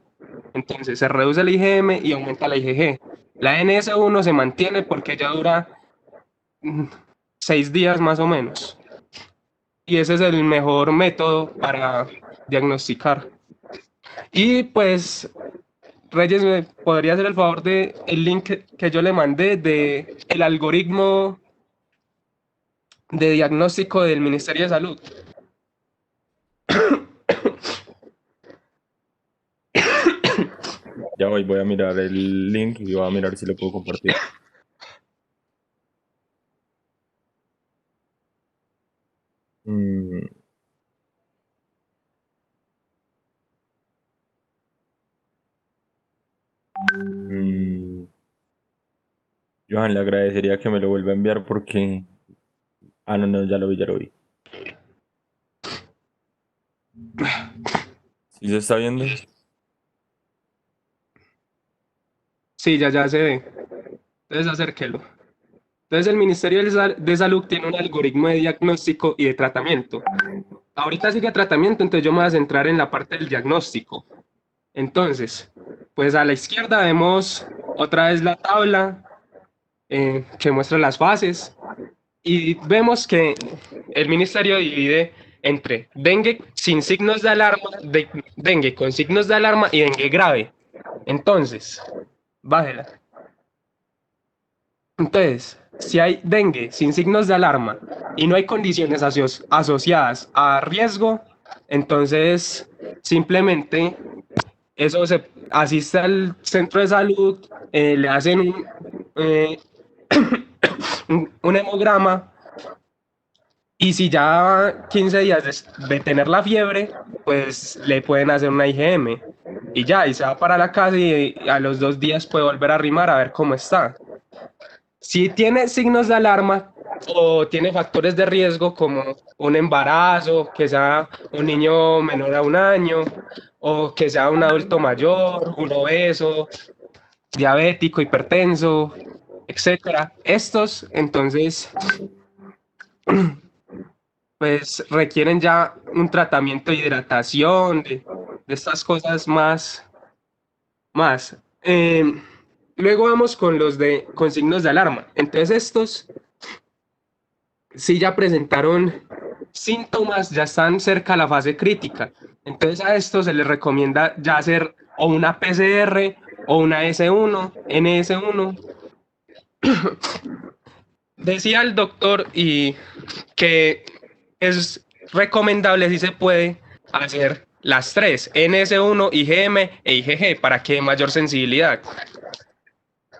entonces se reduce la IgM y aumenta la IgG. La NS1 se mantiene porque ya dura 6 días más o menos. Y ese es el mejor método para diagnosticar. Y pues, Reyes, ¿me podría hacer el favor de el link que yo le mandé de el algoritmo de diagnóstico del Ministerio de Salud? Ya voy a mirar el link y voy a mirar si lo puedo compartir. Mm, mm, Johan, le agradecería que me lo vuelva a enviar porque... Ah, no, ya lo vi, ya lo vi. ¿Sí se está viendo? Sí, ya se ve. Entonces acérquelo. Entonces el Ministerio de Salud tiene un algoritmo de diagnóstico y de tratamiento. Ahorita sigue tratamiento, entonces yo me voy a centrar en la parte del diagnóstico. Entonces, pues a la izquierda vemos otra vez la tabla que muestra las fases y vemos que el Ministerio divide entre dengue sin signos de alarma, dengue con signos de alarma y dengue grave. Entonces, bájela. Entonces, si hay dengue sin signos de alarma y no hay condiciones asociadas a riesgo, entonces simplemente eso se asiste al centro de salud, le hacen un hemograma y si ya 15 días de tener la fiebre, pues le pueden hacer una IgM y ya, y se va para la casa y a los 2 días puede volver a arrimar a ver cómo está. Si tiene signos de alarma o tiene factores de riesgo como un embarazo, que sea un niño menor a 1 año, o que sea un adulto mayor, un obeso, diabético, hipertenso, etcétera. Estos, entonces, pues requieren ya un tratamiento de hidratación, de estas cosas más. Luego vamos con los con signos de alarma. Entonces estos sí ya presentaron síntomas, ya están cerca a la fase crítica. Entonces a estos se les recomienda ya hacer o una PCR o una S1, NS1. Decía el doctor y que es recomendable, si se puede, hacer las 3, NS1, IgM e IgG, para que haya mayor sensibilidad.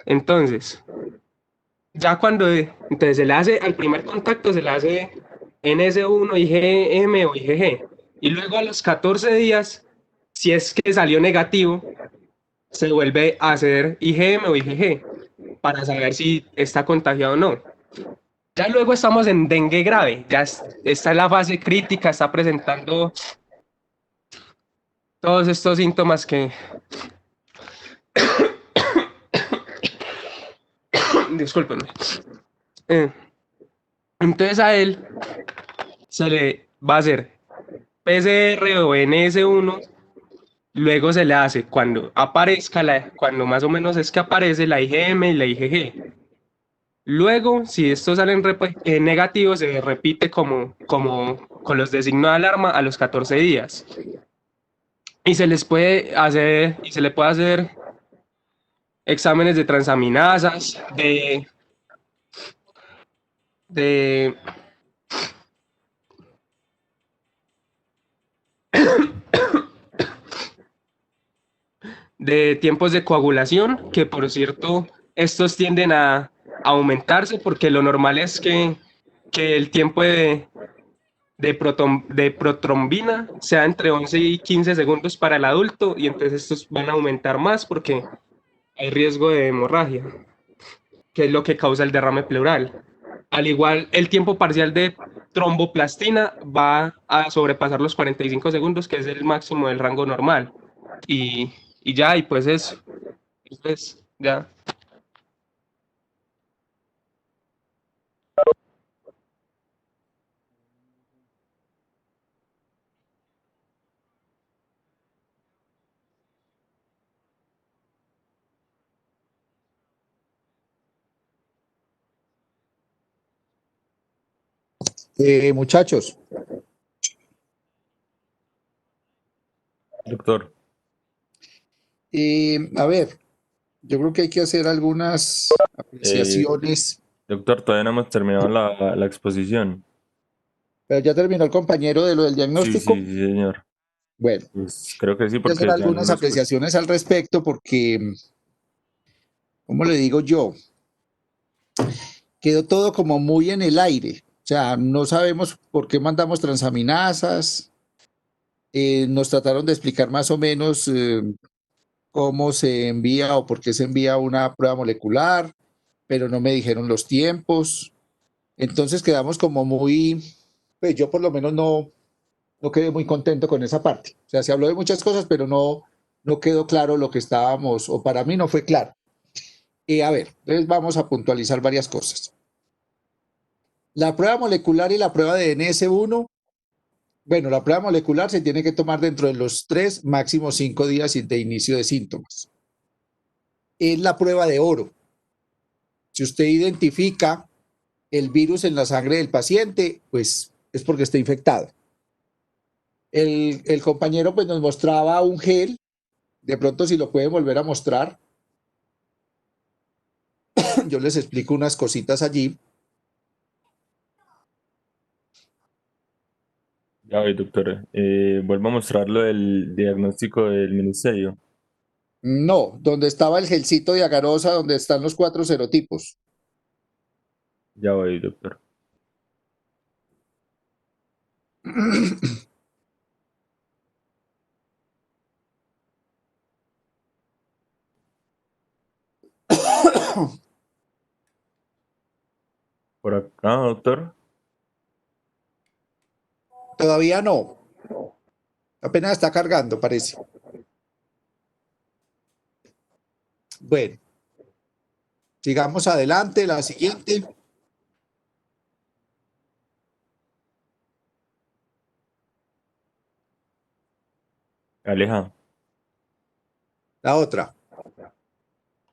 Entonces, ya cuando entonces se le hace al primer contacto, se le hace NS1, IgM o IgG. Y luego a los 14 días, si es que salió negativo, se vuelve a hacer IgM o IgG para saber si está contagiado o no. Ya luego estamos en dengue grave, ya está en la fase crítica, está presentando todos estos síntomas que... Discúlpenme. Entonces a él se le va a hacer PCR o NS1, luego se le hace cuando aparezca, cuando más o menos es que aparece la IgM y la IgG. Luego, si estos salen negativos, se repite como con los de signo de alarma a los 14 días. Y se les puede hacer, exámenes de transaminasas, de tiempos de coagulación, que por cierto, estos tienden a aumentarse porque lo normal es que el tiempo de protrombina sea entre 11 y 15 segundos para el adulto, y entonces estos van a aumentar más porque hay riesgo de hemorragia, que es lo que causa el derrame pleural. Al igual, el tiempo parcial de tromboplastina va a sobrepasar los 45 segundos, que es el máximo del rango normal. Y ya, y pues eso. Pues ya. Muchachos, Doctor, a ver, yo creo que hay que hacer algunas apreciaciones, doctor, todavía no hemos terminado la exposición. pero ya terminó el compañero de lo del Sí, diagnóstico. sí, señor. Bueno, Pues creo que sí, hay que porque hacer ya algunas no nos- apreciaciones al respecto porque, ¿cómo le digo yo? Quedó todo como muy en el aire. sea, no sabemos por qué mandamos transaminasas. Nos trataron de explicar más o menos cómo se envía o por qué se envía una prueba molecular, pero no me dijeron los tiempos. Entonces quedamos como muy, pues yo por lo menos no quedé muy contento con esa parte. O sea, se habló de muchas cosas, pero no quedó claro lo que estábamos, o para mí no fue claro. A ver, entonces vamos a puntualizar varias cosas. La prueba molecular y la prueba de NS1, bueno, la prueba molecular se tiene que tomar dentro de los 3, máximo 5 días de inicio de síntomas. Es la prueba de oro. Si usted identifica el virus en la sangre del paciente, pues es porque está infectado. El compañero pues nos mostraba un gel, de pronto si lo pueden volver a mostrar, yo les explico unas cositas allí. Ya voy, doctor. Vuelvo a mostrar lo del diagnóstico del ministerio. No, donde estaba el gelcito de agarosa, donde están los 4 serotipos. Ya voy, doctor. Por acá, doctor. Todavía no. Apenas está cargando, parece. Bueno, sigamos adelante. La siguiente. Aleja. La otra.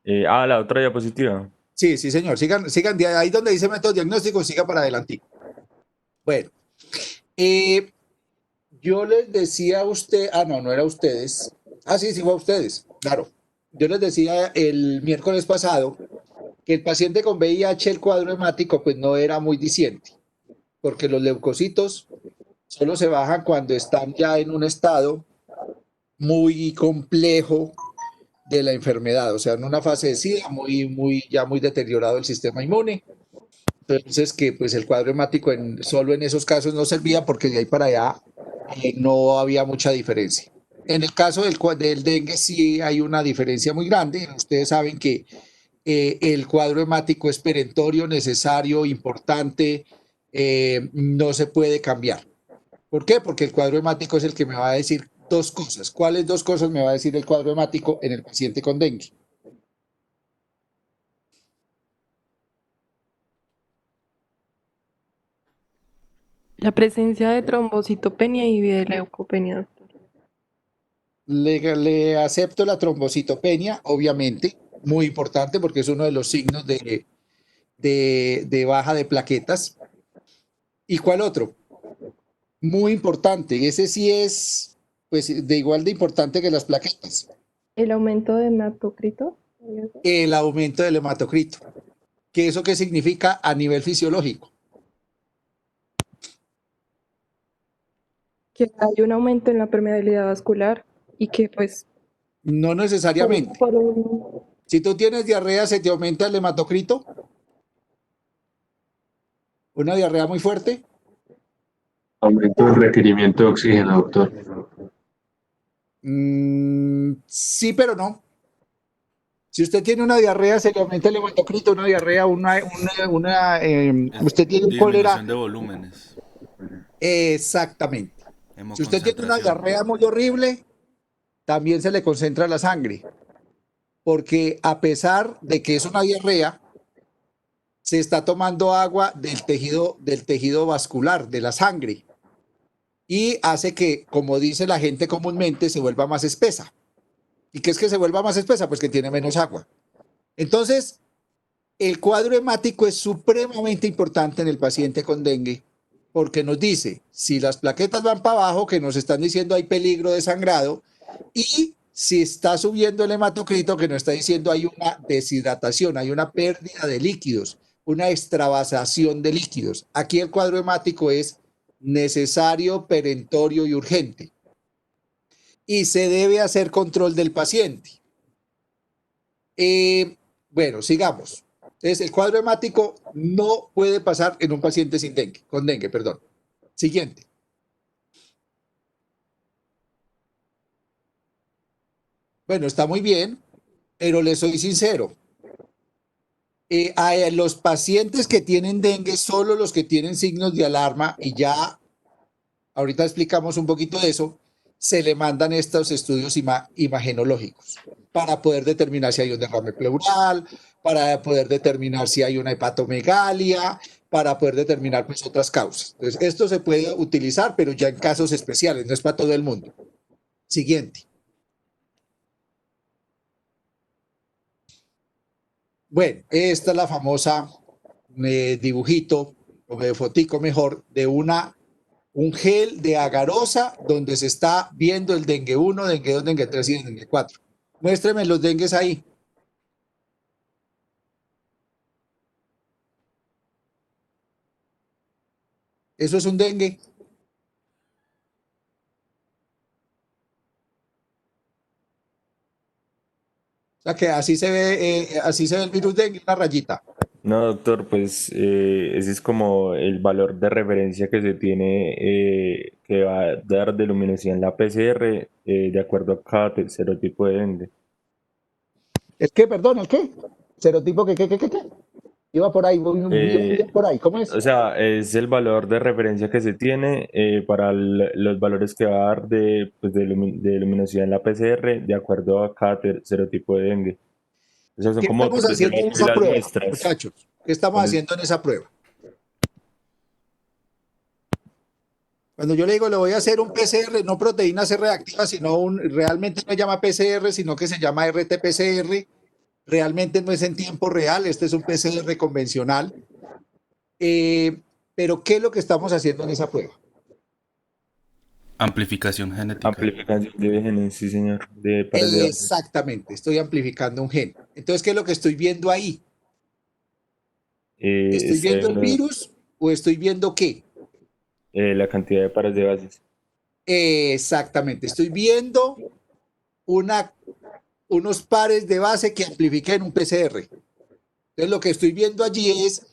La otra diapositiva. Sí, sí, señor. Sigan de ahí donde dice método diagnóstico, siga para adelante. Bueno, yo les decía a usted, no era a ustedes. Sí, fue a ustedes, claro. Yo les decía el miércoles pasado que el paciente con VIH, el cuadro hemático, pues no era muy diciente, porque los leucocitos solo se bajan cuando están ya en un estado muy complejo de la enfermedad, o sea, en una fase de SIDA ya muy deteriorado el sistema inmune. Entonces, que pues el cuadro hemático solo en esos casos no servía porque de ahí para allá no había mucha diferencia. En el caso del dengue sí hay una diferencia muy grande. Ustedes saben que el cuadro hemático es perentorio, necesario, importante, no se puede cambiar. ¿Por qué? Porque el cuadro hemático es el que me va a decir 2 cosas. ¿Cuáles 2 cosas me va a decir el cuadro hemático en el paciente con dengue? La presencia de trombocitopenia y de leucopenia. Le acepto la trombocitopenia, obviamente, muy importante porque es uno de los signos de baja de plaquetas. ¿Y cuál otro? Muy importante, ese sí es pues de igual de importante que las plaquetas. El aumento de hematocrito. El aumento del hematocrito. ¿Qué eso qué significa a nivel fisiológico? Que hay un aumento en la permeabilidad vascular y que pues... No necesariamente. Si tú tienes diarrea, ¿se te aumenta el hematocrito? ¿Una diarrea muy fuerte? Aumento del requerimiento de oxígeno, doctor. Sí, pero no. Si usted tiene una diarrea, se le aumenta el hematocrito, una diarrea, usted tiene un cólera. Disminución de volúmenes. Exactamente. Si usted tiene una diarrea muy horrible, también se le concentra la sangre. Porque a pesar de que es una diarrea, se está tomando agua del tejido vascular, de la sangre. Y hace que, como dice la gente comúnmente, se vuelva más espesa. ¿Y qué es que se vuelva más espesa? Pues que tiene menos agua. Entonces, el cuadro hemático es supremamente importante en el paciente con dengue, porque nos dice si las plaquetas van para abajo, que nos están diciendo hay peligro de sangrado, y si está subiendo el hematocrito, que nos está diciendo hay una deshidratación, hay una pérdida de líquidos, una extravasación de líquidos. Aquí el cuadro hemático es necesario, perentorio y urgente. Y se debe hacer control del paciente. Bueno, sigamos. Entonces, el cuadro hemático no puede pasar en un paciente sin dengue, con dengue, perdón. Siguiente. Bueno, está muy bien, pero les soy sincero. A los pacientes que tienen dengue, solo los que tienen signos de alarma, y ya ahorita explicamos un poquito de eso, se le mandan estos estudios imagenológicos para poder determinar si hay un derrame pleural, para poder determinar si hay una hepatomegalia, para poder determinar pues otras causas. Entonces, esto se puede utilizar, pero ya en casos especiales, no es para todo el mundo. Siguiente. Bueno, esta es la famosa dibujito, o fotico mejor, de un gel de agarosa donde se está viendo el dengue 1, dengue 2, dengue 3 y dengue 4. Muéstreme los dengues ahí. ¿Eso es un dengue? O sea que así se ve el virus dengue, una rayita. No, doctor, pues ese es como el valor de referencia que se tiene que va a dar de luminosidad en la PCR de acuerdo a cada serotipo de dengue. ¿El qué? Perdón, ¿el qué? ¿Serotipo qué? Iba por ahí, voy por ahí, ¿cómo es? O sea, es el valor de referencia que se tiene para los valores que va a dar pues, de luminosidad en la PCR de acuerdo a cada serotipo de dengue. O sea, son ¿Qué como estamos haciendo en esa las prueba, muestras. muchachos? ¿Qué estamos haciendo en esa prueba? Cuando yo le digo, le voy a hacer un PCR, no proteína C reactiva, sino realmente no se llama PCR, sino que se llama RT-PCR. Realmente no es en tiempo real, este es un PCR convencional. Pero, ¿qué es lo que estamos haciendo en esa prueba? Amplificación genética. Amplificación de genes, sí, señor. Exactamente, estoy amplificando un gen. Entonces, ¿qué es lo que estoy viendo ahí? ¿Estoy viendo el virus o estoy viendo qué? La cantidad de pares de bases. Exactamente, estoy viendo unos pares de base que amplifiqué en un PCR. Entonces, lo que estoy viendo allí es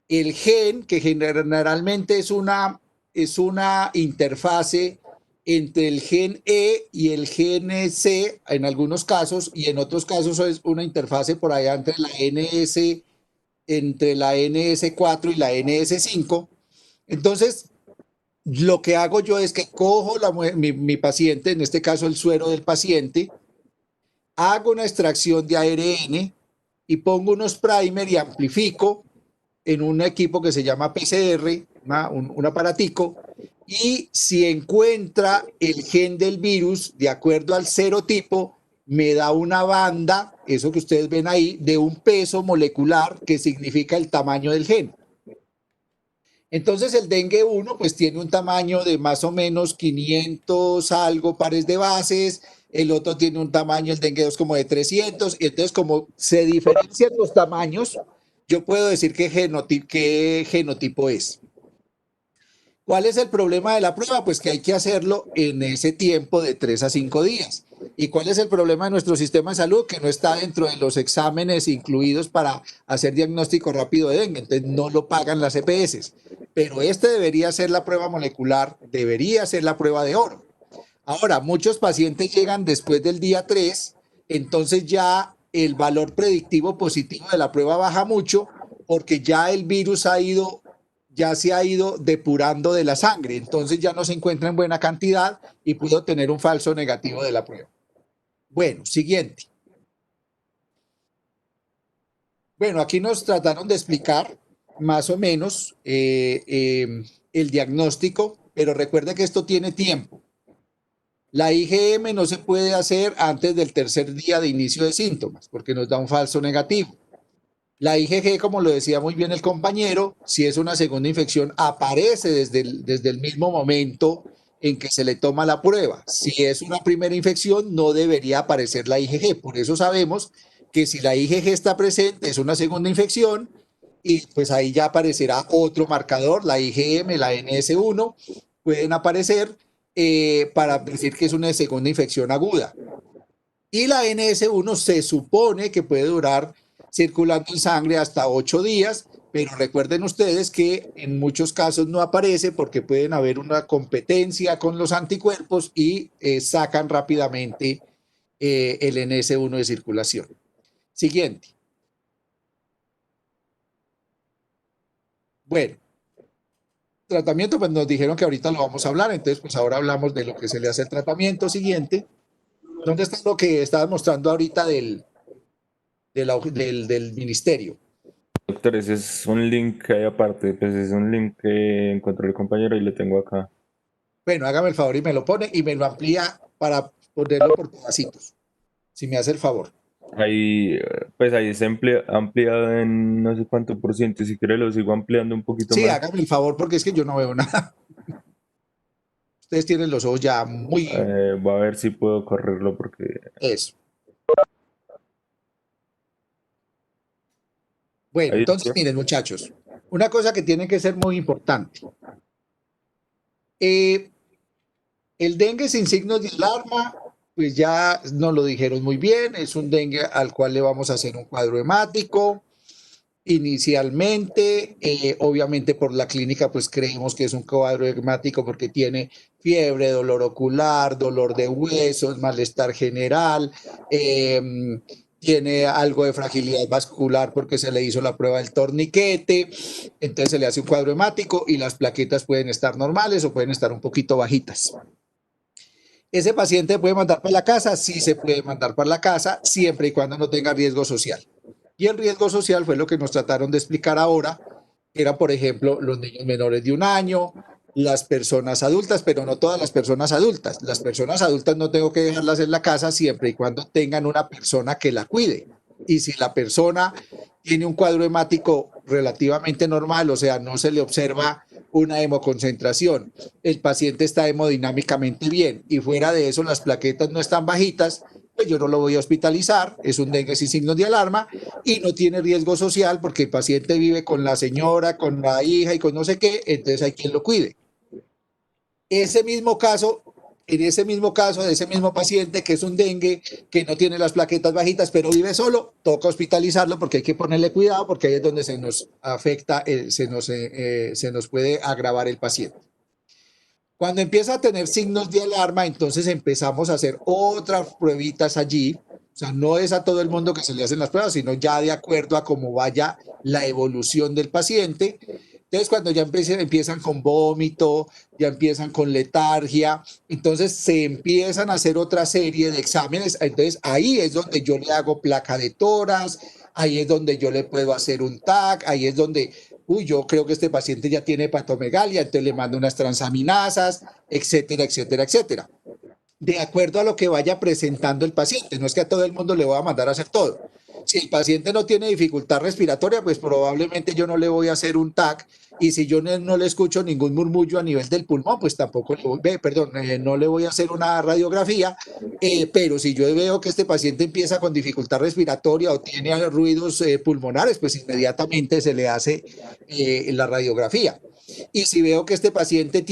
el gen, que generalmente es una interfase entre el gen E y el gen C en algunos casos, y en otros casos es una interfase por allá entre la NS4 y la NS5. Entonces, lo que hago yo es que cojo mi paciente, en este caso el suero del paciente, hago una extracción de ARN y pongo unos primer y amplifico en un equipo que se llama PCR, un aparatico, y si encuentra el gen del virus de acuerdo al serotipo, me da una banda, eso que ustedes ven ahí, de un peso molecular que significa el tamaño del gen. Entonces el dengue 1 pues tiene un tamaño de más o menos 500 algo pares de bases, el otro tiene un tamaño, el dengue 2 como de 300, y entonces como se diferencian los tamaños, yo puedo decir qué genotipo es. ¿Cuál es el problema de la prueba? Pues que hay que hacerlo en ese tiempo de 3 a 5 días. ¿Y cuál es el problema de nuestro sistema de salud? Que no está dentro de los exámenes incluidos para hacer diagnóstico rápido de dengue, entonces no lo pagan las EPS. Pero este debería ser la prueba molecular, debería ser la prueba de oro. Ahora, muchos pacientes llegan después del día 3, entonces ya el valor predictivo positivo de la prueba baja mucho porque ya el virus ya se ha ido depurando de la sangre, entonces ya no se encuentra en buena cantidad y puedo tener un falso negativo de la prueba. Bueno, siguiente. Bueno, aquí nos trataron de explicar más o menos el diagnóstico, pero recuerda que esto tiene tiempo. La IgM no se puede hacer antes del tercer día de inicio de síntomas, porque nos da un falso negativo. La IgG, como lo decía muy bien el compañero, si es una segunda infección, aparece desde el mismo momento en que se le toma la prueba. Si es una primera infección, no debería aparecer la IgG. Por eso sabemos que si la IgG está presente, es una segunda infección, y pues ahí ya aparecerá otro marcador, la IgM, la NS1, pueden aparecer para decir que es una segunda infección aguda. Y la NS1 se supone que puede durar circulando en sangre hasta 8 días, pero recuerden ustedes que en muchos casos no aparece porque pueden haber una competencia con los anticuerpos y sacan rápidamente el NS1 de circulación. Siguiente. Bueno, tratamiento, pues nos dijeron que ahorita lo vamos a hablar, entonces pues ahora hablamos de lo que se le hace el tratamiento. Siguiente. ¿Dónde está lo que estaba mostrando ahorita del ministerio? Doctor, ese es un link que hay aparte, pues es un link que encontró el compañero y lo tengo acá. Bueno, hágame el favor y me lo pone y me lo amplía para ponerlo por pedacitos, si me hace el favor. Ahí, pues ahí está ampliado en no sé cuánto por ciento, si quiere lo sigo ampliando un poquito Sí, más. hágame el favor porque es que yo no veo nada. Ustedes tienen los ojos ya muy... Voy a ver si puedo correrlo porque... Eso. Bueno, Ahí entonces está. miren muchachos, una cosa que tiene que ser muy importante. El dengue sin signos de alarma, pues ya nos lo dijeron muy bien, es un dengue al cual le vamos a hacer un cuadro hemático. Inicialmente, obviamente por la clínica, pues creemos que es un cuadro hemático porque tiene fiebre, dolor ocular, dolor de huesos, malestar general, tiene algo de fragilidad vascular porque se le hizo la prueba del torniquete, entonces se le hace un cuadro hemático y las plaquetas pueden estar normales o pueden estar un poquito bajitas. ¿Ese paciente puede mandar para la casa? Sí se puede mandar para la casa, siempre y cuando no tenga riesgo social. Y el riesgo social fue lo que nos trataron de explicar ahora, que eran, por ejemplo, los niños menores de 1 año, las personas adultas, pero no todas las personas adultas. Las personas adultas no tengo que dejarlas en la casa siempre y cuando tengan una persona que la cuide. Y si la persona tiene un cuadro hemático relativamente normal, o sea, no se le observa una hemoconcentración, el paciente está hemodinámicamente bien y fuera de eso las plaquetas no están bajitas, pues yo no lo voy a hospitalizar, es un dengue sin signos de alarma y no tiene riesgo social porque el paciente vive con la señora, con la hija y con no sé qué, entonces hay quien lo cuide. Ese mismo caso, en ese mismo caso de ese mismo paciente que es un dengue que no tiene las plaquetas bajitas pero vive solo, toca hospitalizarlo porque hay que ponerle cuidado porque ahí es donde se nos afecta, se nos puede agravar el paciente. Cuando empieza a tener signos de alarma, entonces empezamos a hacer otras pruebitas allí. O sea, no es a todo el mundo que se le hacen las pruebas, sino ya de acuerdo a cómo vaya la evolución del paciente. Entonces, cuando ya empiezan con vómito, ya empiezan con letargia, entonces se empiezan a hacer otra serie de exámenes. Entonces, ahí es donde yo le hago placa de tórax, ahí es donde yo le puedo hacer un TAC, ahí es donde, yo creo que este paciente ya tiene hepatomegalia, entonces le mando unas transaminasas, etcétera, etcétera, etcétera. De acuerdo a lo que vaya presentando el paciente, no es que a todo el mundo le voy a mandar a hacer todo. Si el paciente no tiene dificultad respiratoria, pues probablemente yo no le voy a hacer un TAC y si yo no le escucho ningún murmullo a nivel del pulmón, pues tampoco no le voy a hacer una radiografía, pero si yo veo que este paciente empieza con dificultad respiratoria o tiene ruidos pulmonares, pues inmediatamente se le hace la radiografía. Y si veo que este paciente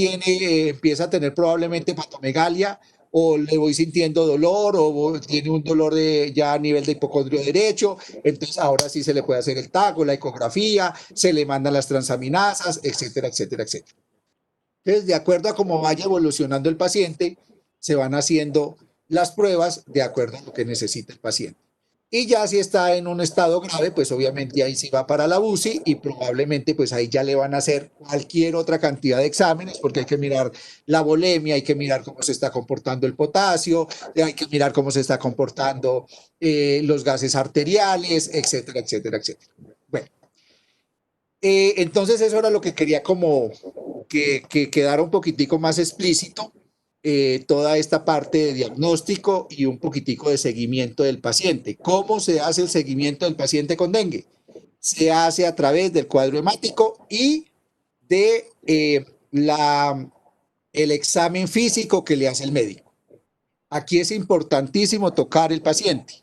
empieza a tener probablemente hepatomegalia, o le voy sintiendo dolor o tiene un dolor ya a nivel de hipocondrio derecho, entonces ahora sí se le puede hacer el TAC o la ecografía, se le mandan las transaminasas, etcétera, etcétera, etcétera. Entonces, de acuerdo a cómo vaya evolucionando el paciente, se van haciendo las pruebas de acuerdo a lo que necesita el paciente. Y ya si está en un estado grave, pues obviamente ahí sí va para la UCI y probablemente pues ahí ya le van a hacer cualquier otra cantidad de exámenes porque hay que mirar la volemia, hay que mirar cómo se está comportando el potasio, hay que mirar cómo se está comportando los gases arteriales, etcétera, etcétera, etcétera. Bueno, entonces eso era lo que quería como que quedara un poquitico más explícito. Toda esta parte de diagnóstico y un poquitico de seguimiento del paciente. ¿Cómo se hace el seguimiento del paciente con dengue? Se hace a través del cuadro hemático y de el examen físico que le hace el médico. Aquí es importantísimo tocar el paciente,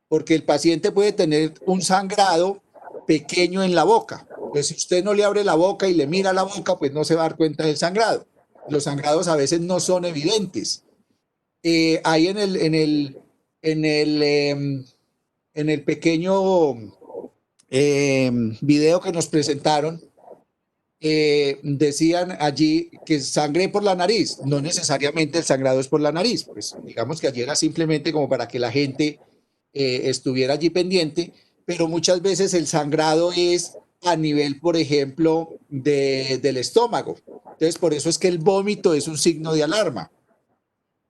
porque el paciente puede tener un sangrado pequeño en la boca. Pues si usted no le abre la boca y le mira la boca, pues no se va a dar cuenta del sangrado. Los sangrados a veces no son evidentes. Ahí en el pequeño video que nos presentaron, decían allí que sangre por la nariz. No necesariamente el sangrado es por la nariz, pues digamos que allí era simplemente como para que la gente estuviera allí pendiente, pero muchas veces el sangrado es a nivel, por ejemplo, del estómago. Entonces, por eso es que el vómito es un signo de alarma,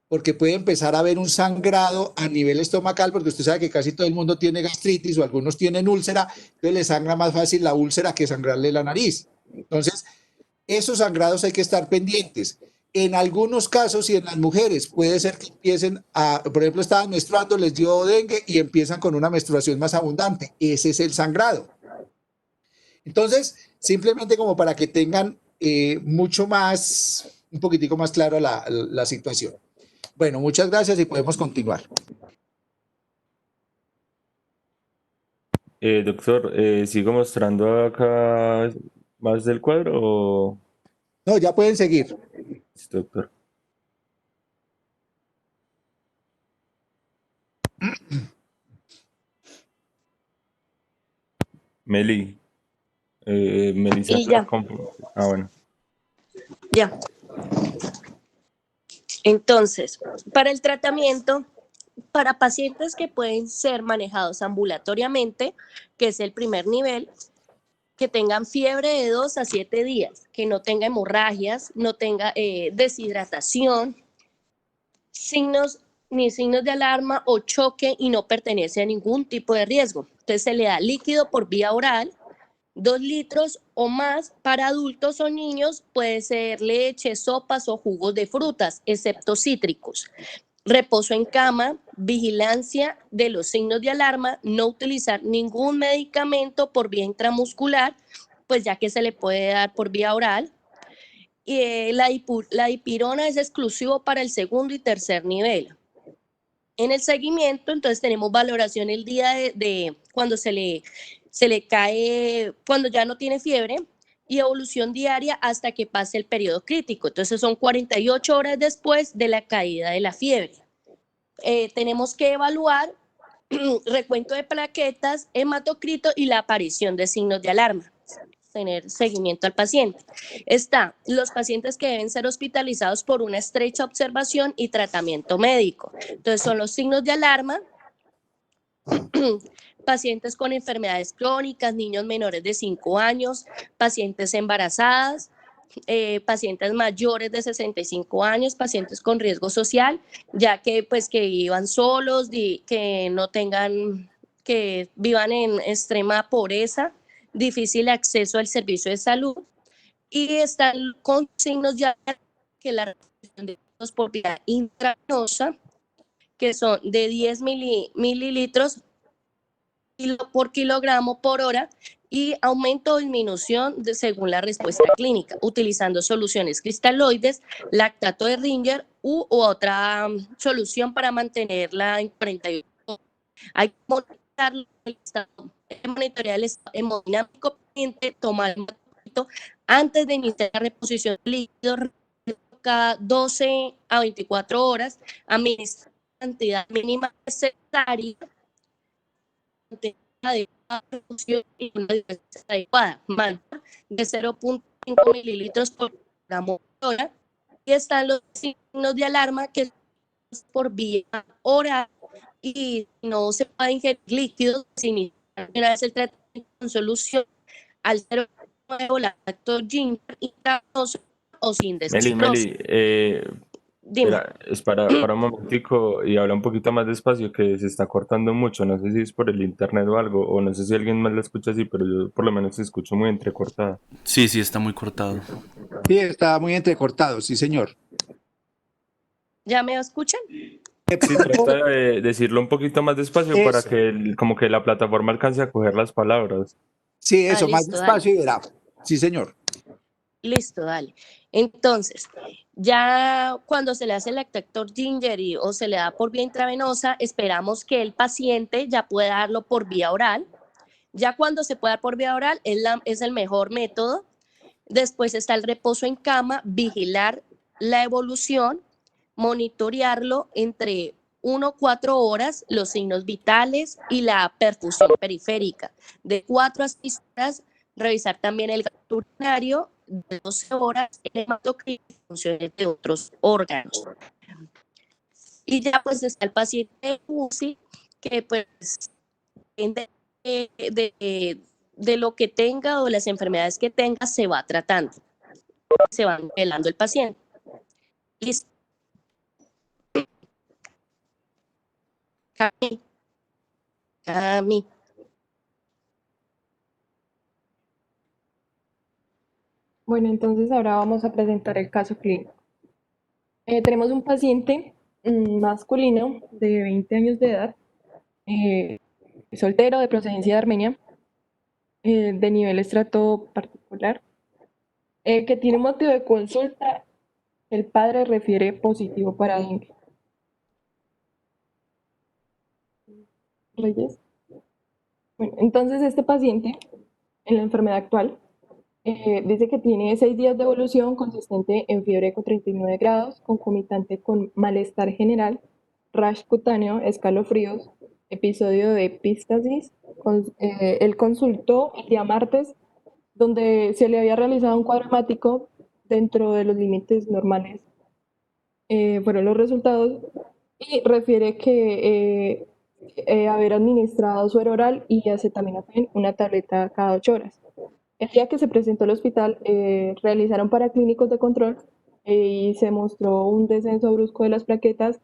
porque puede empezar a haber un sangrado a nivel estomacal, porque usted sabe que casi todo el mundo tiene gastritis o algunos tienen úlcera, entonces le sangra más fácil la úlcera que sangrarle la nariz. Entonces, esos sangrados hay que estar pendientes. En algunos casos y en las mujeres puede ser que empiecen a, por ejemplo, estaban menstruando, les dio dengue y empiezan con una menstruación más abundante. Ese es el sangrado. Entonces, simplemente como para que tengan mucho más, un poquitico más claro la situación. Bueno, muchas gracias y podemos continuar. Doctor, ¿sigo mostrando acá más del cuadro o...? No, ya pueden seguir. Listo, doctor. Meli. Melissa. Y ya. Ah, bueno. Ya. Entonces, para el tratamiento, para pacientes que pueden ser manejados ambulatoriamente, que es el primer nivel, que tengan fiebre de 2 a 7 días, que no tenga hemorragias, no tenga deshidratación, ni signos de alarma o choque y no pertenece a ningún tipo de riesgo. Entonces se le da líquido por vía oral, 2 litros o más. Para adultos o niños puede ser leche, sopas o jugos de frutas, excepto cítricos. Reposo en cama, vigilancia de los signos de alarma, no utilizar ningún medicamento por vía intramuscular, pues ya que se le puede dar por vía oral. La dipirona es exclusivo para el segundo y tercer nivel. En el seguimiento, entonces tenemos valoración el día de cuando se le cae, cuando ya no tiene fiebre, y evolución diaria hasta que pase el periodo crítico. Entonces son 48 horas después de la caída de la fiebre. Tenemos que evaluar recuento de plaquetas, hematocrito y la aparición de signos de alarma. Tener seguimiento al paciente. Está los pacientes que deben ser hospitalizados por una estrecha observación y tratamiento médico. Entonces son los signos de alarma, pacientes con enfermedades crónicas, niños menores de 5 años, pacientes embarazadas, pacientes mayores de 65 años, pacientes con riesgo social, ya que pues que vivan solos, que no tengan, que vivan en extrema pobreza, difícil acceso al servicio de salud, y están con signos ya que la reposición de por vía intravenosa, que son de 10 mililitros por kilogramo por hora, y aumento o disminución según la respuesta clínica, utilizando soluciones cristaloides, lactato de Ringer u otra solución para mantenerla en 48 horas. Hay que monitorear el estado hemodinámico pendiente, tomar el medicamento antes de iniciar la reposición de líquidos cada 12 a 24 horas, administrar la cantidad mínima necesaria de y una diversidad adecuada, de 0.5 mililitros por gramo por hora. Y están los signos de alarma que es por vía oral y no se puede ingerir líquidos sin una vez el tratamiento con solución al 0.9 lactato ginger intravenoso o sin descifrosa. Meli, es para un momentico y habla un poquito más despacio, que se está cortando mucho. No sé si es por el internet o algo, o no sé si alguien más la escucha así, pero yo por lo menos escucho muy entrecortada. Sí, está muy cortado. Sí, está muy entrecortado, sí, señor. ¿Ya me escuchan? Sí, trata de decirlo un poquito más despacio para que como que la plataforma alcance a coger las palabras. Sí, eso, listo, más despacio y verá. Sí, señor. Listo, dale. Entonces, ya cuando se le hace el lactator ginger o se le da por vía intravenosa, esperamos que el paciente ya pueda darlo por vía oral. Ya cuando se pueda dar por vía oral es el mejor método. Después está el reposo en cama, vigilar la evolución, monitorearlo entre 1-4 horas los signos vitales y la perfusión periférica. De 4 a 6 horas, revisar también el gasto urinario. De 12 horas, el hematocrito y funciones de otros órganos. Y ya pues está el paciente UCI, que pues depende de lo que tenga o las enfermedades que tenga, se va tratando, se va nivelando el paciente. Listo. Cami. Bueno, entonces ahora vamos a presentar el caso clínico. Tenemos un paciente masculino de 20 años de edad, soltero, de procedencia de Armenia, de nivel estrato particular, que tiene un motivo de consulta. El padre refiere positivo para dengue. Reyes. Bueno, entonces este paciente, en la enfermedad actual, dice que tiene 6 días de evolución consistente en fiebre con 39 grados, concomitante con malestar general, rash cutáneo, escalofríos, episodio de epístasis. Él consultó el día martes, donde se le había realizado un cuadro hemático dentro de los límites normales. Fueron los resultados y refiere que haber administrado suero oral y acetaminofén, una tableta cada 8 horas. El día que se presentó al hospital, realizaron paraclínicos de control y se mostró un descenso brusco de las plaquetas,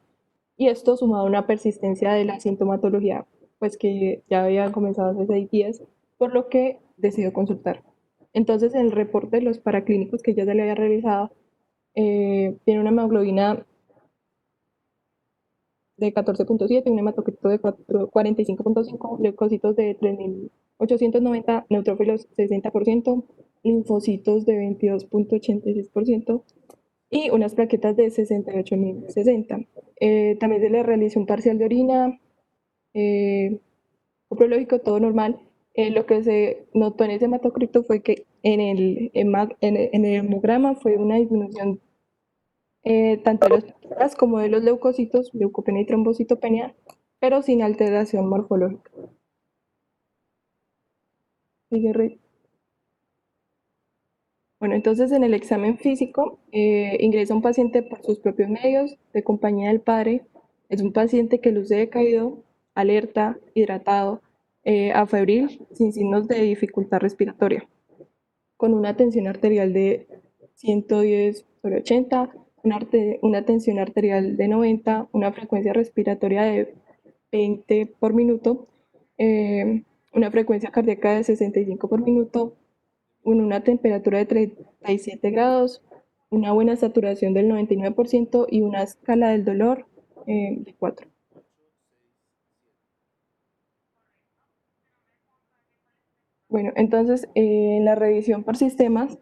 y esto sumado a una persistencia de la sintomatología, pues que ya había comenzado hace 6 días, por lo que decidió consultar. Entonces, en el reporte de los paraclínicos que ya se le había realizado, tiene una hemoglobina de 14.7, un hematocrito de 45.5, leucocitos de 3.890, neutrófilos 60%, linfocitos de 22.86% y unas plaquetas de 68.060. También se le realizó un parcial de orina, coprológico, todo normal. Lo que se notó en ese hematocrito fue que en el hemograma fue una disminución tanto de las plaquetas como de los leucocitos, leucopenia y trombocitopenia, pero sin alteración morfológica. Bueno, entonces en el examen físico ingresa un paciente por sus propios medios, de compañía del padre. Es un paciente que luce decaído, alerta, hidratado, afebril, sin signos de dificultad respiratoria, con una tensión arterial de 110/80, una tensión arterial de 90, una frecuencia respiratoria de 20 por minuto, una frecuencia cardíaca de 65 por minuto, una temperatura de 37 grados, una buena saturación del 99% y una escala del dolor de 4. Bueno, entonces en la revisión por sistemas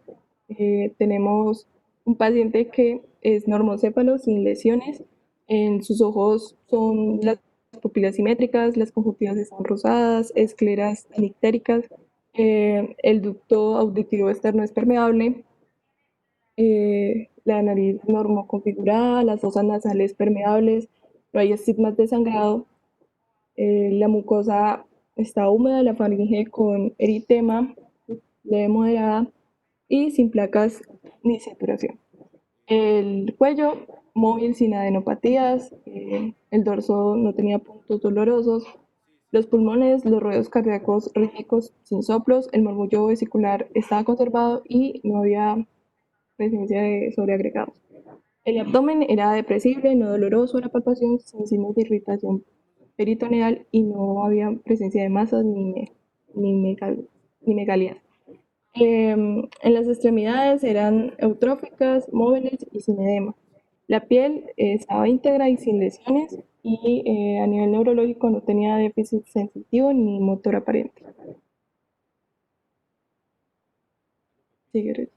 tenemos un paciente que es normocéfalo sin lesiones. En sus ojos son las pupilas simétricas, las conjuntivas están rosadas, escleras anictéricas, el ducto auditivo externo es permeable, la nariz normoconfigurada, las fosas nasales permeables, no hay estigmas de sangrado, la mucosa está húmeda, la faringe con eritema, leve moderada y sin placas ni saturación. El cuello móvil sin adenopatías, el dorso no tenía puntos dolorosos, los pulmones, los ruedos cardíacos rítmicos sin soplos, el murmullo vesicular estaba conservado y no había presencia de sobreagregados. El abdomen era depresible, no doloroso a la palpación, sin signos de irritación peritoneal y no había presencia de masas ni megalías. En las extremidades eran eutróficas, móviles y sin edema. La piel estaba íntegra y sin lesiones y a nivel neurológico no tenía déficit sensitivo ni motor aparente. Sigue.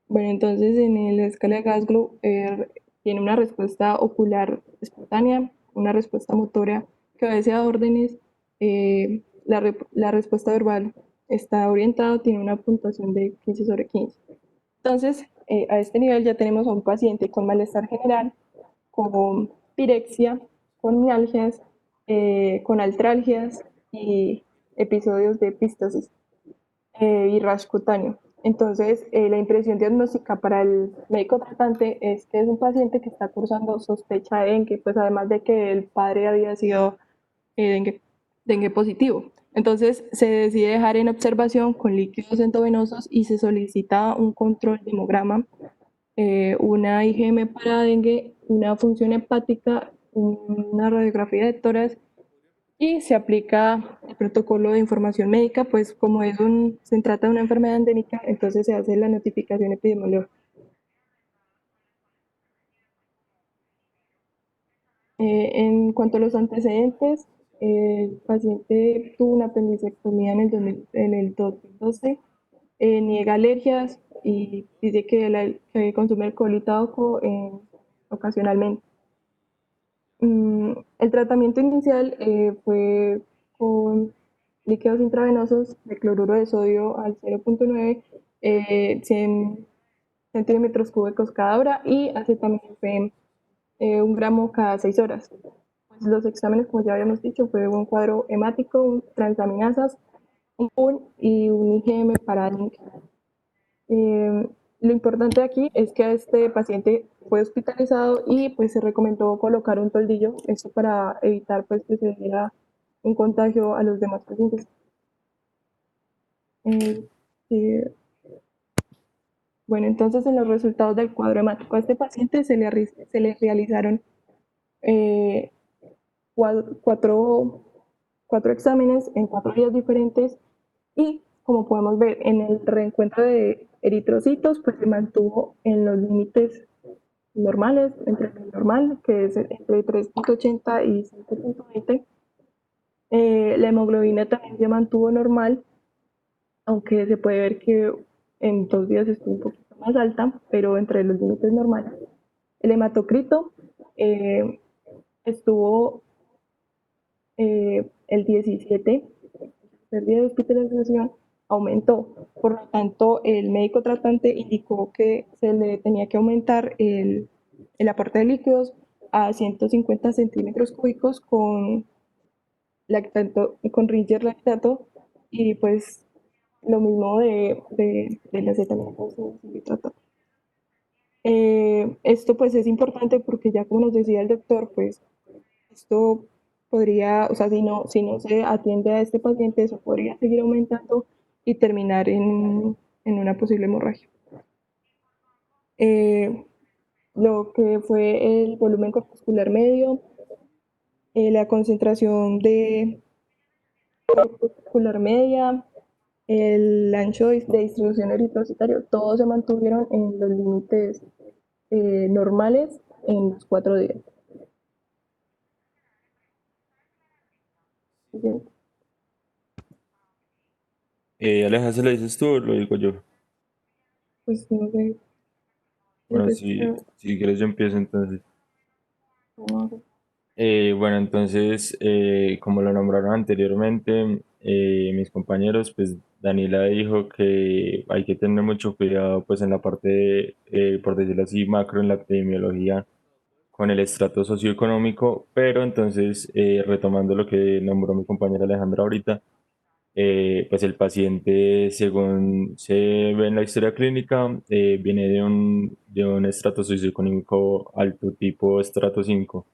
Bueno, entonces en la escala de Glasgow tiene una respuesta ocular espontánea, una respuesta motora que obedece a órdenes, la respuesta verbal está orientada, tiene una puntuación de 15/15. Entonces, a este nivel ya tenemos a un paciente con malestar general, con pirexia, con mialgias, con artralgias y episodios de epistasis y rash cutáneo. Entonces, la impresión diagnóstica para el médico tratante es que es un paciente que está cursando sospecha de dengue, pues además de que el padre había sido dengue positivo. Entonces, se decide dejar en observación con líquidos endovenosos y se solicita un control de hemograma, una IgM para dengue, una función hepática, una radiografía de tórax y se aplica el protocolo de información médica, pues como se trata de una enfermedad endémica, entonces se hace la notificación epidemiológica. En cuanto a los antecedentes, el paciente tuvo una apendicectomía en el 2012, niega alergias y dice que consume alcohol y tabaco ocasionalmente. El tratamiento inicial fue con líquidos intravenosos de cloruro de sodio al 0.9, 100 centímetros cúbicos cada hora y acetaminofén 1 gramo cada 6 horas. Pues los exámenes, como ya habíamos dicho, fue un cuadro hemático, transaminasas, y un IgM para dengue. Lo importante aquí es que a este paciente fue hospitalizado y pues se recomendó colocar un toldillo, esto para evitar pues que se diera un contagio a los demás pacientes. Bueno, entonces en los resultados del cuadro hemático a este paciente se le realizaron cuatro exámenes en 4 días diferentes y como podemos ver en el reencuentro de eritrocitos pues se mantuvo en los límites normales, entre el normal que es entre 3.80 y 5.20. La hemoglobina también se mantuvo normal, aunque se puede ver que en 2 días estuvo un poquito más alta, pero entre los límites normales. El hematocrito estuvo el 17, el día de hospitalización aumentó. Por lo tanto, el médico tratante indicó que se le tenía que aumentar el aporte de líquidos a 150 centímetros cúbicos con Ringer lactato y pues lo mismo de la acetaminofén. Esto pues es importante porque ya como nos decía el doctor, pues esto podría, o sea, si no se atiende a este paciente, eso podría seguir aumentando y terminar en una posible hemorragia. Lo que fue el volumen corpuscular medio, la concentración de corpuscular media, el ancho de distribución eritrocitario, todos se mantuvieron en los límites normales en los 4 días. Aleja, ¿se lo dices tú o lo digo yo? Pues no sé. Bueno, si quieres yo empiezo entonces. Bueno, entonces, como lo nombraron anteriormente, mis compañeros, pues Daniela dijo que hay que tener mucho cuidado pues en la parte, por decirlo así, macro en la epidemiología con el estrato socioeconómico, pero entonces, retomando lo que nombró mi compañera Alejandra ahorita, pues el paciente, según se ve en la historia clínica, viene de un estrato socioeconómico alto, tipo estrato 5.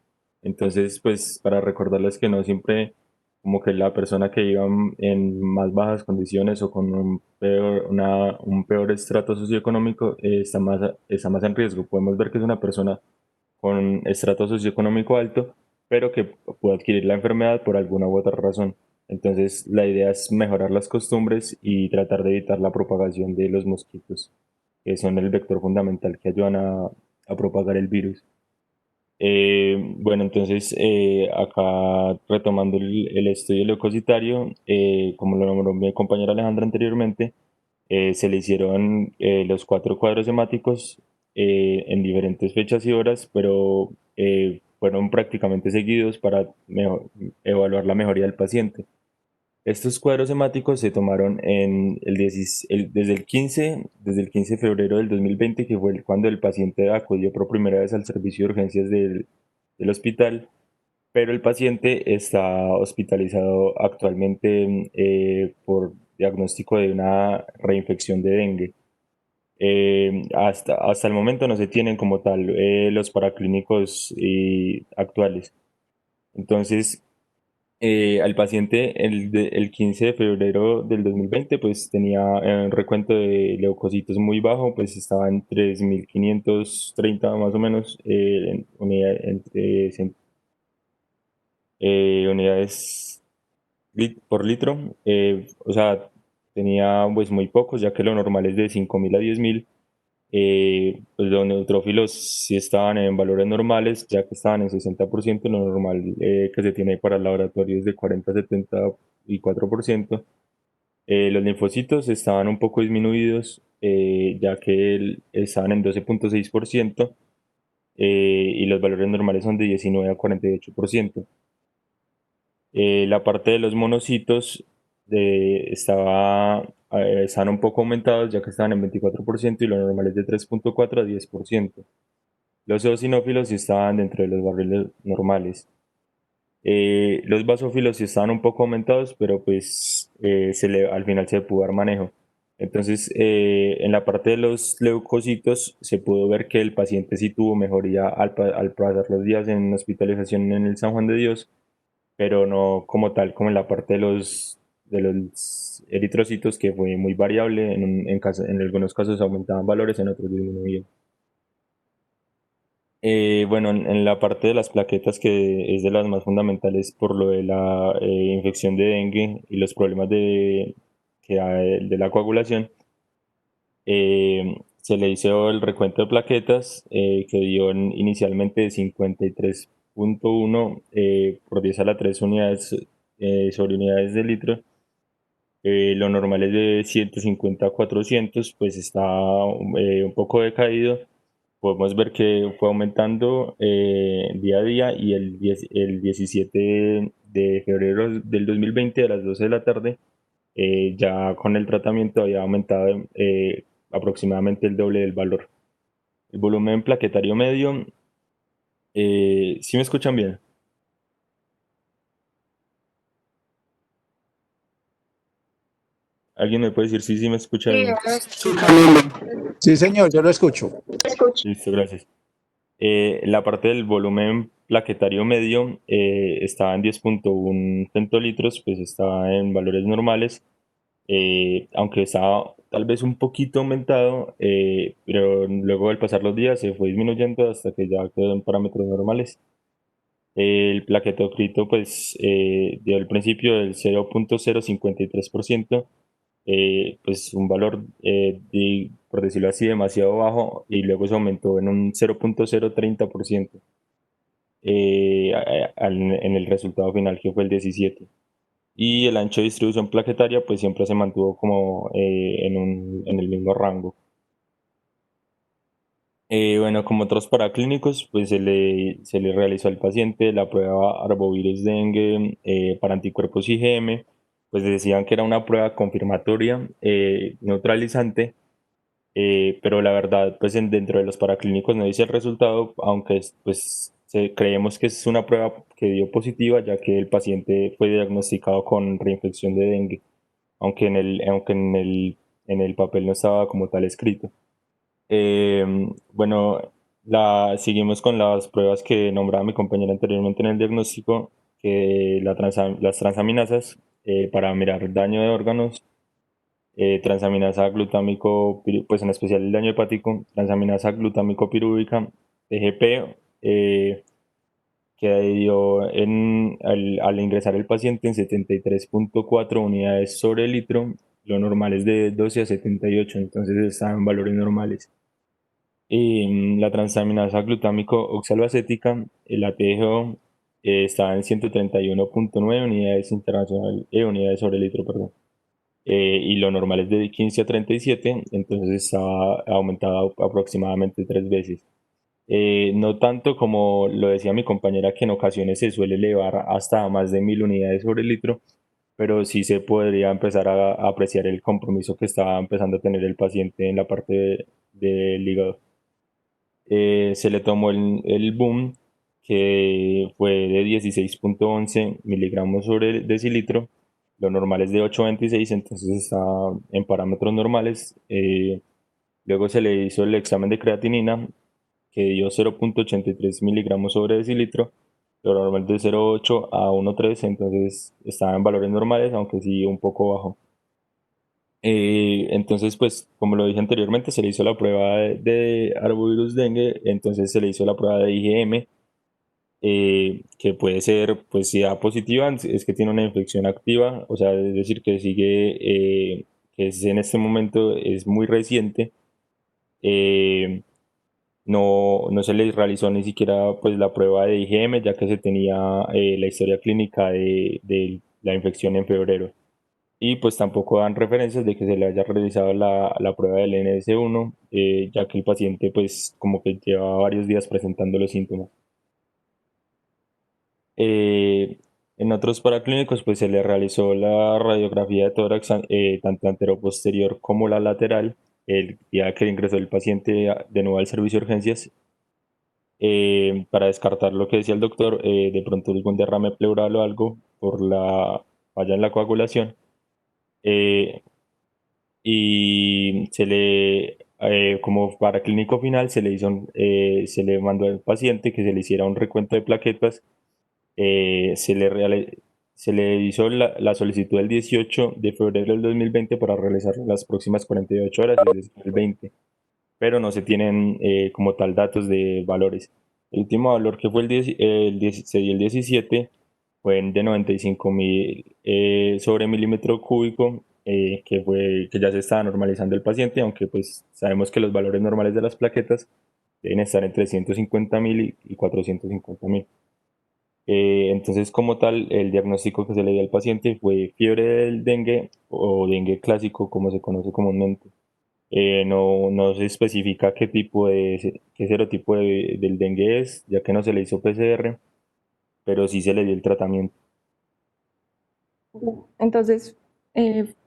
Entonces, pues para recordarles que no siempre como que la persona que iba en más bajas condiciones o con un peor estrato socioeconómico está más en riesgo. Podemos ver que es una persona con estrato socioeconómico alto, pero que puede adquirir la enfermedad por alguna u otra razón. Entonces, la idea es mejorar las costumbres y tratar de evitar la propagación de los mosquitos, que son el vector fundamental que ayudan a propagar el virus. Bueno, entonces, acá retomando el estudio leucocitario, como lo nombró mi compañera Alejandra anteriormente, se le hicieron los 4 cuadros hemáticos en diferentes fechas y horas, pero fueron prácticamente seguidos para evaluar la mejoría del paciente. Estos cuadros hemáticos se tomaron desde el 15 de febrero del 2020, que fue cuando el paciente acudió por primera vez al servicio de urgencias del hospital, pero el paciente está hospitalizado actualmente por diagnóstico de una reinfección de dengue. Hasta el momento no se tienen como tal los paraclínicos actuales. Entonces, al paciente el 15 de febrero del 2020 pues tenía un recuento de leucocitos muy bajo, pues estaba en 3.530 más o menos unidades por litro. O sea, tenía pues muy pocos, ya que lo normal es de 5.000 a 10.000. Pues los neutrófilos sí estaban en valores normales, ya que estaban en 60%. Lo normal que se tiene para el laboratorio es de 40-74%. Los linfocitos estaban un poco disminuidos, ya que estaban en 12.6%, y los valores normales son de 19 a 48%. La parte de los monocitos estaban un poco aumentados, ya que estaban en 24%, y lo normal es de 3.4 a 10%. Los eosinófilos sí estaban dentro de los valores normales. Los basófilos sí estaban un poco aumentados, pero pues al final se pudo dar manejo. Entonces, en la parte de los leucocitos se pudo ver que el paciente sí tuvo mejoría al pasar los días en hospitalización en el San Juan de Dios, pero no como tal como en la parte de los eritrocitos, que fue muy variable. En algunos casos aumentaban valores, en otros disminuían. Bueno, en la parte de las plaquetas, que es de las más fundamentales por lo de la infección de dengue y los problemas de la coagulación, se le hizo el recuento de plaquetas, que dio inicialmente de 53.1 por 10 a la 3 unidades sobre unidades de litro. Lo normal es de 150 a 400, pues está un poco decaído. Podemos ver que fue aumentando día a día, y el 17 de febrero del 2020 a las 12 de la tarde, ya con el tratamiento había aumentado aproximadamente el doble del valor. El volumen plaquetario medio, ¿sí me escuchan bien? ¿Alguien me puede decir si me escucha Sí, bien? Sí, señor, yo lo escucho. Listo, gracias. La parte del volumen plaquetario medio estaba en 10.1 femtolitros, pues estaba en valores normales, aunque estaba tal vez un poquito aumentado, pero luego al pasar los días se fue disminuyendo hasta que ya quedó en parámetros normales. El plaquetocrito pues dio al principio del 0.053%, pues un valor, por decirlo así, demasiado bajo, y luego se aumentó en un 0.030% en el resultado final, que fue el 17. Y el ancho de distribución plaquetaria pues siempre se mantuvo como en el mismo rango. Bueno, como otros paraclínicos, pues se le realizó al paciente la prueba arbovirus dengue para anticuerpos IgM. Pues decían que era una prueba confirmatoria neutralizante, pero la verdad, pues dentro de los paraclínicos no dice el resultado, aunque pues creemos que es una prueba que dio positiva, ya que el paciente fue diagnosticado con reinfección de dengue, aunque en el papel no estaba como tal escrito. Bueno, seguimos con las pruebas que nombraba mi compañera anteriormente en el diagnóstico, que las transaminasas para mirar daño de órganos, transaminasa glutámico, pues en especial el daño hepático, transaminasa glutámico pirúvica, TGP, que dio al ingresar el paciente en 73.4 unidades sobre litro. Lo normal es de 12 a 78, entonces están en valores normales. La transaminasa glutámico oxaloacética, la TGO, está en 131.9 unidades unidades sobre litro, perdón. Y lo normal es de 15 a 37, entonces estaba aumentado aproximadamente 3 veces. No tanto como lo decía mi compañera, que en ocasiones se suele elevar hasta más de 1.000 unidades sobre litro, pero sí se podría empezar a apreciar el compromiso que estaba empezando a tener el paciente en la parte del hígado. Se le tomó el boom, que fue de 16.11 miligramos sobre decilitro. Lo normal es de 8.26, entonces está en parámetros normales. Luego se le hizo el examen de creatinina, que dio 0.83 miligramos sobre decilitro. Lo normal de 0.8 a 1.3, entonces estaba en valores normales, aunque sí un poco bajo. Entonces, pues, como lo dije anteriormente, se le hizo la prueba de arbovirus dengue, entonces se le hizo la prueba de IgM, que puede ser, pues, si da positiva, es que tiene una infección activa, o sea, es decir, que sigue, que en este momento es muy reciente. No se le realizó ni siquiera pues la prueba de IgM, ya que se tenía la historia clínica de la infección en febrero. Y pues tampoco dan referencias de que se le haya realizado la prueba del NS1, ya que el paciente pues como que lleva varios días presentando los síntomas. Eh, en otros paraclínicos pues se le realizó la radiografía de tórax, tanto anteroposterior como la lateral, el día que ingresó el paciente de nuevo al servicio de urgencias, para descartar lo que decía el doctor, de pronto algún derrame pleural o algo por la falla en la coagulación. Eh, y como para clínico final, se le mandó al paciente que se le hiciera un recuento de plaquetas. Se le hizo la solicitud el 18 de febrero del 2020 para realizar las próximas 48 horas, es decir, el 20, pero no se tienen como tal datos de valores. El último valor que fue se dio el 17 fue de 95.000 sobre milímetro cúbico, que ya se estaba normalizando el paciente, aunque pues sabemos que los valores normales de las plaquetas deben estar entre 150.000 y 450.000. Entonces, como tal, el diagnóstico que se le dio al paciente fue fiebre del dengue o dengue clásico, como se conoce comúnmente. No se especifica qué serotipo del dengue es, ya que no se le hizo PCR, pero sí se le dio el tratamiento. Entonces,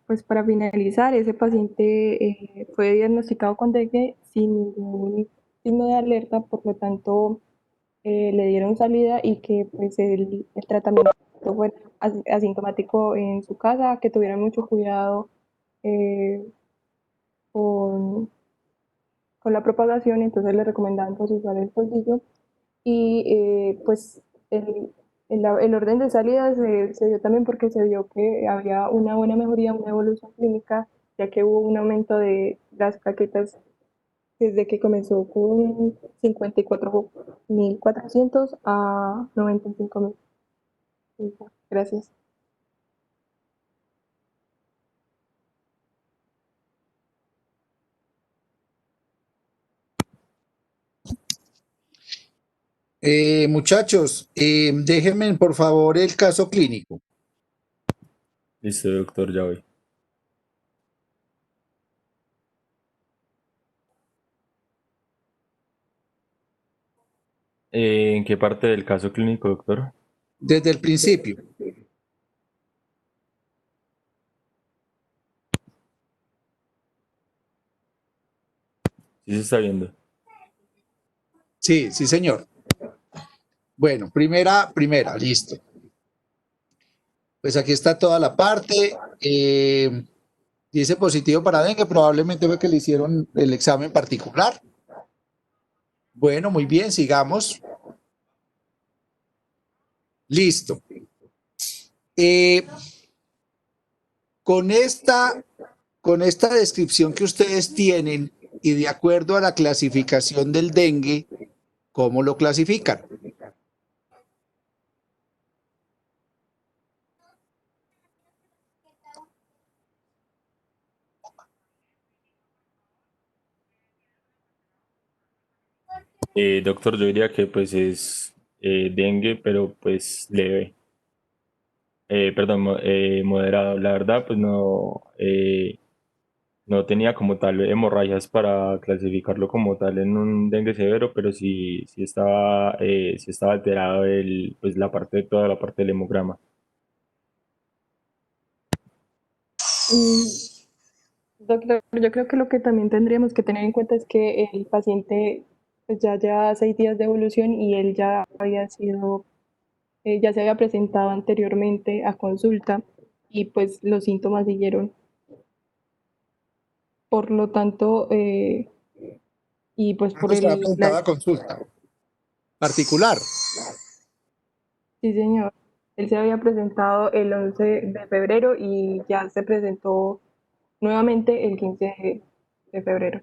pues para finalizar, ese paciente fue diagnosticado con dengue sin ningún signo de alerta, por lo tanto le dieron salida y que pues el tratamiento fue asintomático en su casa, que tuvieran mucho cuidado eh, con, con la propagación, entonces le recomendaban pues usar el polvillo y pues el orden de salida se dio también porque se vio que había una buena mejoría, una evolución clínica, ya que hubo un aumento de las plaquetas desde que comenzó con 54.400 a 95.000. Gracias. Muchachos, déjenme por favor el caso clínico. Listo, doctor, ya voy. ¿En qué parte del caso clínico, doctor? Desde el principio. Sí se está viendo. Sí, sí, señor. Bueno, primera, listo. Pues aquí está toda la parte. Dice positivo para dengue, probablemente fue que le hicieron el examen particular. Bueno, muy bien, sigamos. Listo. Con esta descripción que ustedes tienen y de acuerdo a la clasificación del dengue, ¿cómo lo clasifican? Doctor, yo diría que pues es dengue, pero pues leve. Perdón, moderado. La verdad, pues no tenía como tal hemorragias para clasificarlo como tal en un dengue severo, pero sí estaba alterado pues toda la parte del hemograma. Doctor, yo creo que lo que también tendríamos que tener en cuenta es que el paciente pues ya lleva 6 días de evolución y él ya había sido, ya se había presentado anteriormente a consulta y pues los síntomas siguieron. Por lo tanto, y pues por Estaba el... apuntada a consulta particular. Sí, señor. Él se había presentado el 11 de febrero y ya se presentó nuevamente el 15 de febrero.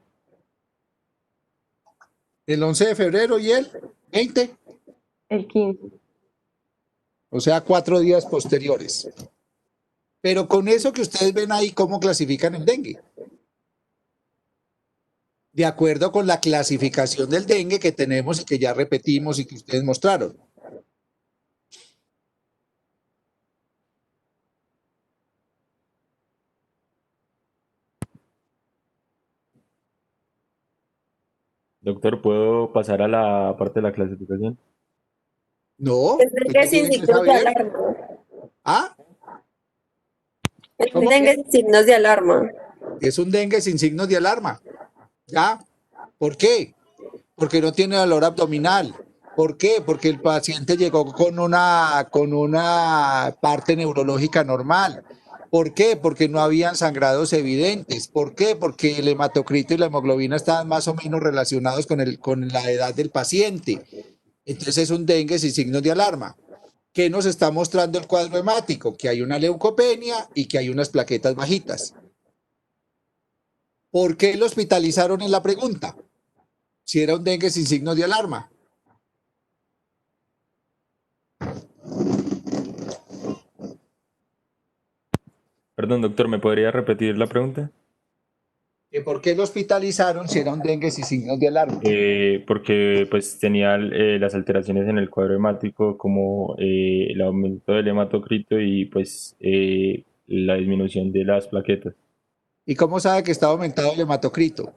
El 11 de febrero y el 20, El 15. o sea, 4 días posteriores. Pero con eso que ustedes ven ahí, ¿cómo clasifican el dengue? De acuerdo con la clasificación del dengue que tenemos y que ya repetimos y que ustedes mostraron. Doctor, ¿puedo pasar a la parte de la clasificación? No, Es ¿qué dengue sin tienen que signos de saber? alarma. ¿Ah? Es un ¿Cómo dengue que? sin signos de alarma. Es un dengue sin signos de alarma. ¿Ya? ¿Por qué? Porque no tiene dolor abdominal. ¿Por qué? Porque el paciente llegó con una parte neurológica normal. ¿Por qué? Porque no habían sangrados evidentes. ¿Por qué? Porque el hematocrito y la hemoglobina estaban más o menos relacionados con la edad del paciente. Entonces es un dengue sin signos de alarma. ¿Qué nos está mostrando el cuadro hemático? Que hay una leucopenia y que hay unas plaquetas bajitas. ¿Por qué lo hospitalizaron en la pregunta? Si era un dengue sin signos de alarma. Perdón, doctor, ¿me podría repetir la pregunta? ¿Que ¿Por qué lo hospitalizaron si era un dengue sin signos de alarma? Porque pues tenía las alteraciones en el cuadro hemático como el aumento del hematocrito y pues la disminución de las plaquetas, ¿Y cómo sabe que está aumentado el hematocrito?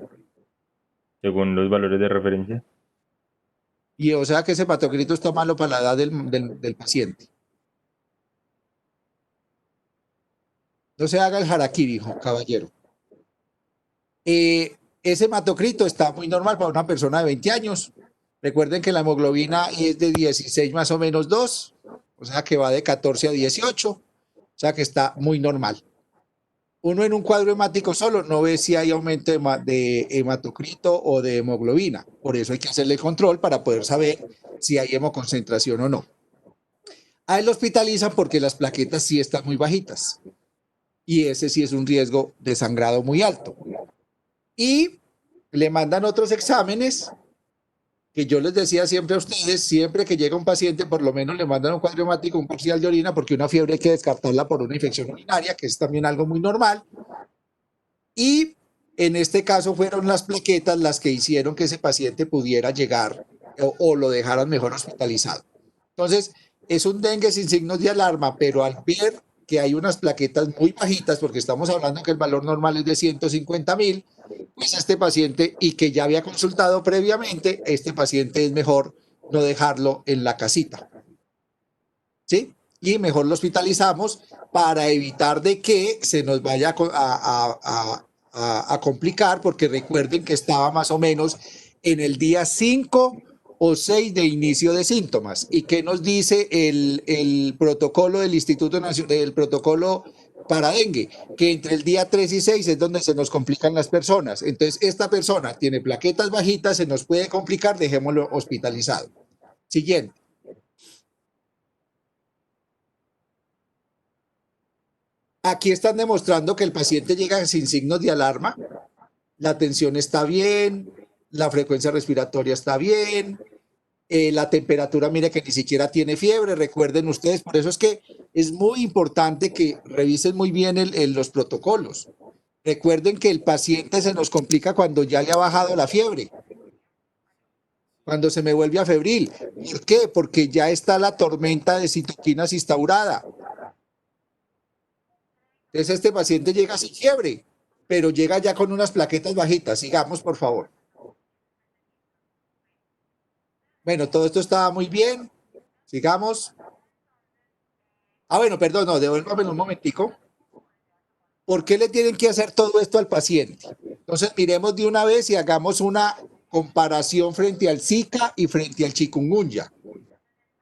según los valores de referencia. Y o sea que ese hematocrito está malo para la edad del paciente. No se haga el harakiri, caballero. Ese hematocrito está muy normal para una persona de 20 años. Recuerden que la hemoglobina es de 16 más o menos 2, o sea que va de 14 a 18, o sea que está muy normal. Uno en un cuadro hemático solo no ve si hay aumento de hematocrito o de hemoglobina. Por eso hay que hacerle el control para poder saber si hay hemoconcentración o no. A él lo hospitalizan porque las plaquetas sí están muy bajitas. Y ese sí es un riesgo de sangrado muy alto. Y le mandan otros exámenes que yo les decía siempre a ustedes, siempre que llega un paciente, por lo menos le mandan un cuadro hemático, un parcial de orina, porque una fiebre hay que descartarla por una infección urinaria, que es también algo muy normal. Y en este caso fueron las plaquetas las que hicieron que ese paciente pudiera llegar o lo dejaran mejor hospitalizado. Entonces, es un dengue sin signos de alarma, pero al ver que hay unas plaquetas muy bajitas, porque estamos hablando que el valor normal es de 150.000, pues este paciente, y que ya había consultado previamente, este paciente es mejor no dejarlo en la casita. ¿Sí? Y mejor lo hospitalizamos para evitar de que se nos vaya a complicar, porque recuerden que estaba más o menos en el día 5 o 6 de inicio de síntomas. ¿Y qué nos dice el protocolo del Instituto Nacional, el protocolo para dengue? Que entre el día 3 y 6 es donde se nos complican las personas. Entonces, esta persona tiene plaquetas bajitas, se nos puede complicar, dejémoslo hospitalizado. Siguiente. Aquí están demostrando que el paciente llega sin signos de alarma, la tensión está bien, la frecuencia respiratoria está bien, la temperatura, mire que ni siquiera tiene fiebre, recuerden ustedes, por eso es que es muy importante que revisen muy bien los protocolos. Recuerden que el paciente se nos complica cuando ya le ha bajado la fiebre, cuando se me vuelve afebril. ¿Por qué? Porque ya está la tormenta de citoquinas instaurada. Entonces este paciente llega sin fiebre, pero llega ya con unas plaquetas bajitas. Sigamos, por favor. Bueno, todo esto estaba muy bien. Sigamos. Bueno, perdón, no, devuélvame un momentico. ¿Por qué le tienen que hacer todo esto al paciente? Entonces miremos de una vez y hagamos una comparación frente al Zika y frente al chikungunya.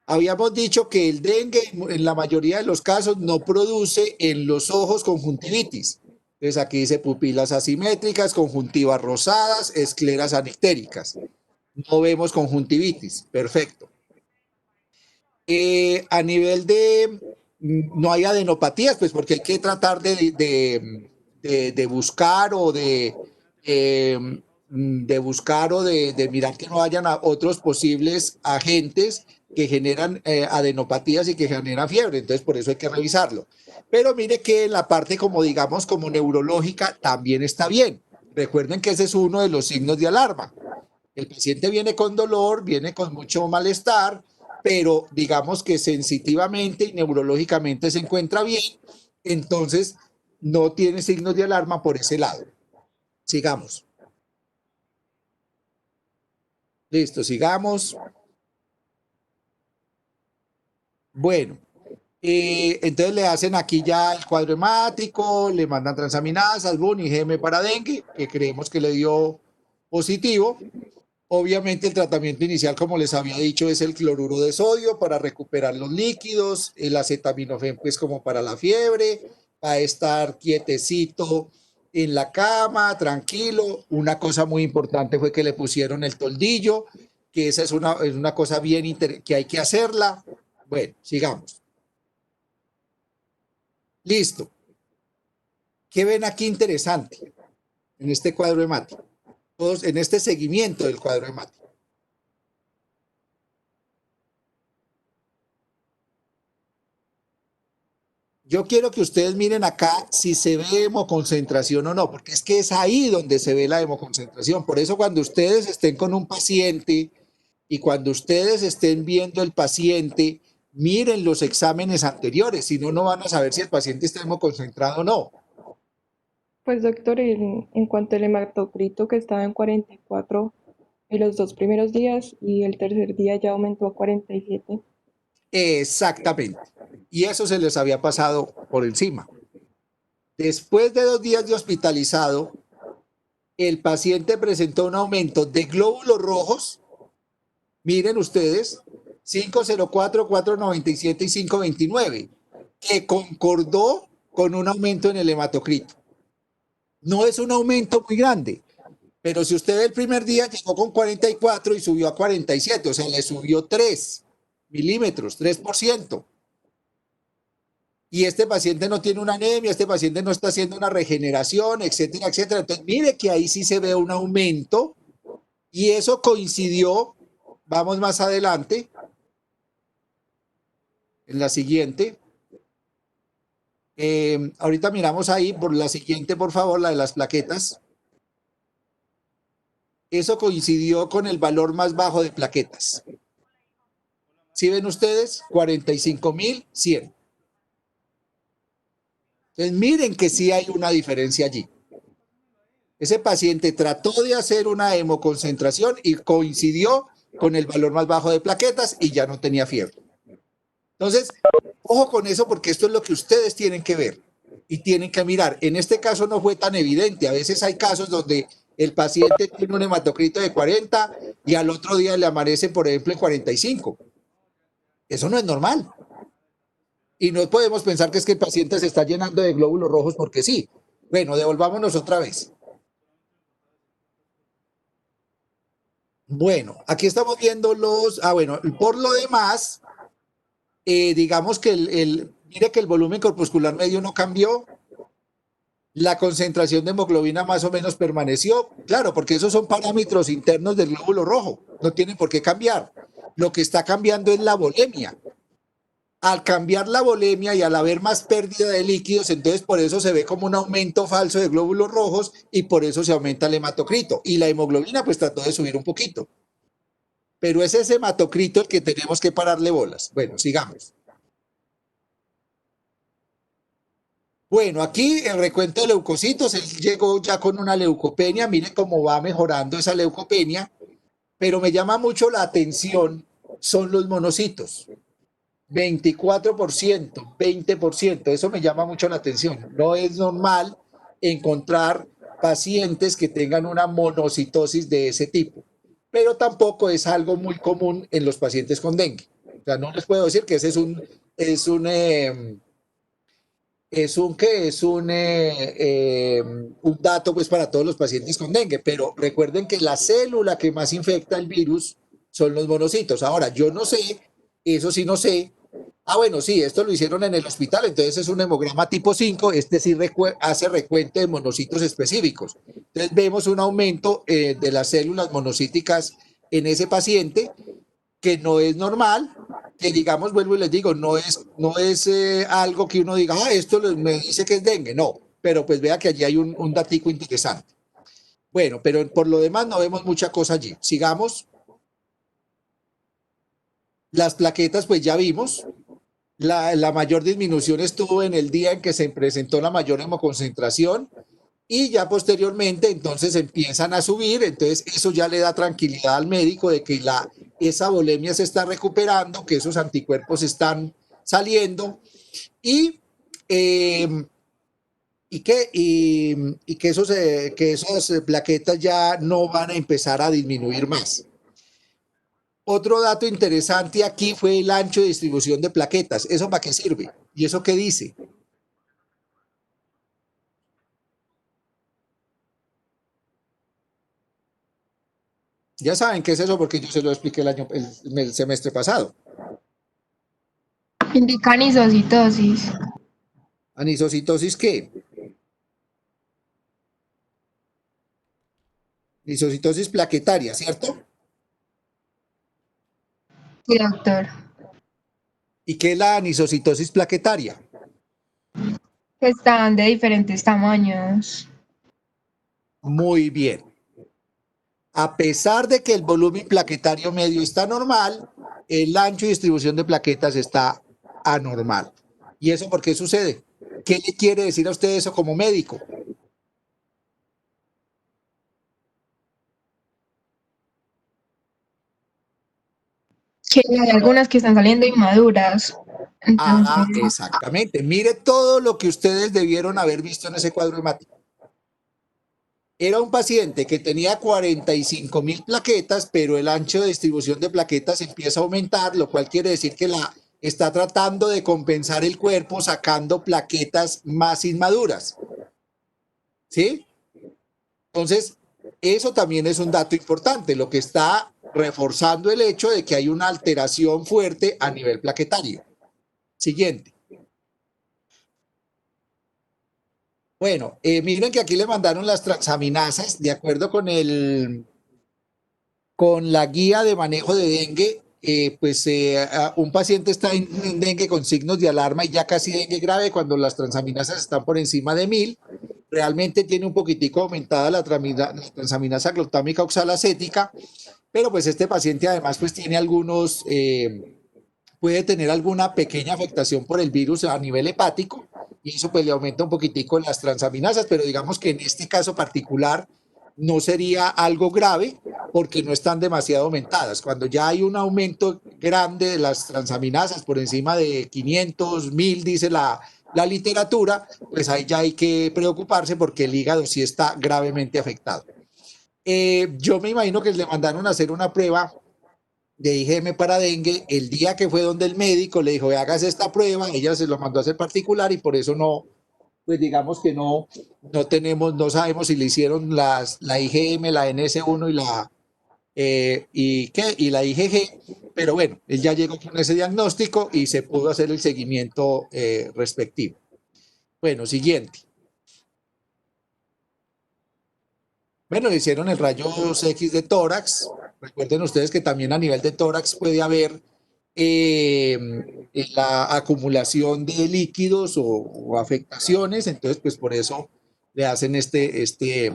Habíamos dicho que el dengue en la mayoría de los casos no produce en los ojos conjuntivitis. Entonces aquí dice pupilas asimétricas, conjuntivas rosadas, escleras anictéricas. No vemos conjuntivitis, perfecto. A nivel de, no hay adenopatías, pues porque hay que tratar de buscar o de mirar que no hayan otros posibles agentes que generan adenopatías y que generan fiebre, entonces por eso hay que revisarlo. Pero mire que en la parte como digamos como neurológica también está bien. Recuerden que ese es uno de los signos de alarma. El paciente viene con dolor, viene con mucho malestar, pero digamos que sensitivamente y neurológicamente se encuentra bien, entonces no tiene signos de alarma por ese lado. Sigamos. Listo, sigamos. Bueno, entonces le hacen aquí ya el cuadro hemático, le mandan transaminasas, BUN y IgM para dengue, que creemos que le dio positivo. Obviamente el tratamiento inicial, como les había dicho, es el cloruro de sodio para recuperar los líquidos, el acetaminofén pues como para la fiebre, para estar quietecito en la cama, tranquilo. Una cosa muy importante fue que le pusieron el toldillo, que esa es una cosa bien que hay que hacerla. Bueno, sigamos. Listo. ¿Qué ven aquí interesante en este cuadro hemático? Todos en este seguimiento del cuadro hemático. Yo quiero que ustedes miren acá si se ve hemoconcentración o no, porque es que es ahí donde se ve la hemoconcentración. Por eso cuando ustedes estén con un paciente y cuando ustedes estén viendo el paciente, miren los exámenes anteriores, si no, no van a saber si el paciente está hemoconcentrado o no. Pues doctor, en cuanto al hematocrito que estaba en 44 en los 2 primeros días y el tercer día ya aumentó a 47. Exactamente. Y eso se les había pasado por encima. Después de 2 días de hospitalizado, el paciente presentó un aumento de glóbulos rojos. Miren ustedes, 504, 497 y 529, que concordó con un aumento en el hematocrito. No es un aumento muy grande, pero si usted ve el primer día llegó con 44 y subió a 47, o sea, le subió 3 milímetros, 3%. Y este paciente no tiene una anemia, este paciente no está haciendo una regeneración, etcétera, etcétera. Entonces, mire que ahí sí se ve un aumento y eso coincidió, vamos más adelante, en la siguiente. Ahorita miramos ahí por la siguiente, por favor, la de las plaquetas. Eso coincidió con el valor más bajo de plaquetas. ¿Sí ven ustedes? 45.100. Entonces miren que sí hay una diferencia allí. Ese paciente trató de hacer una hemoconcentración y coincidió con el valor más bajo de plaquetas y ya no tenía fiebre. Entonces, ojo con eso porque esto es lo que ustedes tienen que ver y tienen que mirar. En este caso no fue tan evidente. A veces hay casos donde el paciente tiene un hematocrito de 40 y al otro día le amanece, por ejemplo, en 45. Eso no es normal. Y no podemos pensar que es que el paciente se está llenando de glóbulos rojos porque sí. Bueno, devolvámonos otra vez. Bueno, aquí estamos viendo los... bueno, por lo demás... digamos que mire que el volumen corpuscular medio no cambió, la concentración de hemoglobina más o menos permaneció, claro, porque esos son parámetros internos del glóbulo rojo, no tienen por qué cambiar. Lo que está cambiando es la volemia. Al cambiar la volemia y al haber más pérdida de líquidos, entonces por eso se ve como un aumento falso de glóbulos rojos y por eso se aumenta el hematocrito. Y la hemoglobina pues trató de subir un poquito. Pero es ese hematocrito el que tenemos que pararle bolas. Bueno, sigamos. Bueno, aquí el recuento de leucocitos, él llegó ya con una leucopenia, miren cómo va mejorando esa leucopenia, pero me llama mucho la atención, son los monocitos. 24%, 20%, eso me llama mucho la atención. No es normal encontrar pacientes que tengan una monocitosis de ese tipo. pero tampoco es algo muy común en los pacientes con dengue. O sea, no les puedo decir que ese un dato pues para todos los pacientes con dengue, pero recuerden que la célula que más infecta el virus son los monocitos. Ahora, yo no sé, eso sí no sé. Ah, bueno, sí, esto lo hicieron en el hospital, entonces es un hemograma tipo 5, este sí hace recuento de monocitos específicos. Entonces vemos un aumento de las células monocíticas en ese paciente que no es normal, que digamos, vuelvo y les digo, no es algo que uno diga, ah, esto me dice que es dengue, no, pero pues vea que allí hay un datico interesante. Bueno, pero por lo demás no vemos mucha cosa allí. Sigamos. Las plaquetas, pues ya vimos. La mayor disminución estuvo en el día en que se presentó la mayor hemoconcentración y ya posteriormente entonces empiezan a subir, entonces eso ya le da tranquilidad al médico de que esa volemia se está recuperando, que esos anticuerpos están saliendo y que esas plaquetas ya no van a empezar a disminuir más. Otro dato interesante aquí fue el ancho de distribución de plaquetas. ¿Eso para qué sirve? ¿Y eso qué dice? Ya saben qué es eso porque yo se lo expliqué el semestre pasado. Indica anisocitosis. ¿Anisocitosis qué? Anisocitosis plaquetaria, ¿cierto? Sí, doctor. ¿Y qué es la anisocitosis plaquetaria? Que están de diferentes tamaños. Muy bien. A pesar de que el volumen plaquetario medio está normal, el ancho de distribución de plaquetas está anormal. ¿Y eso por qué sucede? ¿Qué le quiere decir a usted eso como médico? Que hay algunas que están saliendo inmaduras. Entonces, Exactamente. Mire todo lo que ustedes debieron haber visto en ese cuadro hemático. Era un paciente que tenía 45.000 plaquetas, pero el ancho de distribución de plaquetas empieza a aumentar, lo cual quiere decir que está tratando de compensar el cuerpo sacando plaquetas más inmaduras. ¿Sí? Entonces, eso también es un dato importante, lo que está reforzando el hecho de que hay una alteración fuerte a nivel plaquetario. Siguiente. Bueno, miren que aquí le mandaron las transaminasas de acuerdo con la guía de manejo de dengue. Un paciente está en dengue con signos de alarma y ya casi dengue grave cuando las transaminasas están por encima de 1000. Realmente tiene un poquitico aumentada la transaminasa glutámica oxalacética, pero pues este paciente además pues tiene puede tener alguna pequeña afectación por el virus a nivel hepático y eso pues le aumenta un poquitico las transaminasas, pero digamos que en este caso particular no sería algo grave porque no están demasiado aumentadas. Cuando ya hay un aumento grande de las transaminasas por encima de 500, 1000, dice la literatura, pues ahí ya hay que preocuparse porque el hígado sí está gravemente afectado. Yo me imagino que le mandaron a hacer una prueba de IgM para dengue el día que fue donde el médico le dijo, hágase esta prueba, ella se lo mandó a hacer particular y por eso no, pues digamos que no sabemos si le hicieron la IgM, la NS1 y la IgG, pero bueno, él ya llegó con ese diagnóstico y se pudo hacer el seguimiento respectivo. Bueno, siguiente. Bueno, le hicieron el rayos X de tórax. Recuerden ustedes que también a nivel de tórax puede haber la acumulación de líquidos o afectaciones, entonces pues por eso le hacen este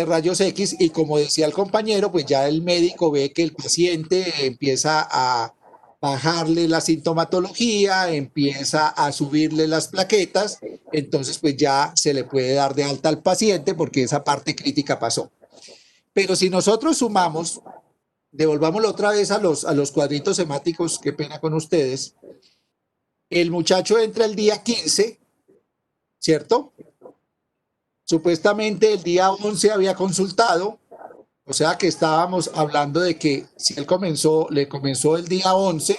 rayos X y como decía el compañero, pues ya el médico ve que el paciente empieza a bajarle la sintomatología, empieza a subirle las plaquetas, entonces pues ya se le puede dar de alta al paciente porque esa parte crítica pasó. Pero si nosotros sumamos, devolvámoslo otra vez a los cuadritos hemáticos, qué pena con ustedes, el muchacho entra el día 15, ¿cierto? Supuestamente el día 11 había consultado, O sea que estábamos hablando de que si él le comenzó el día 11,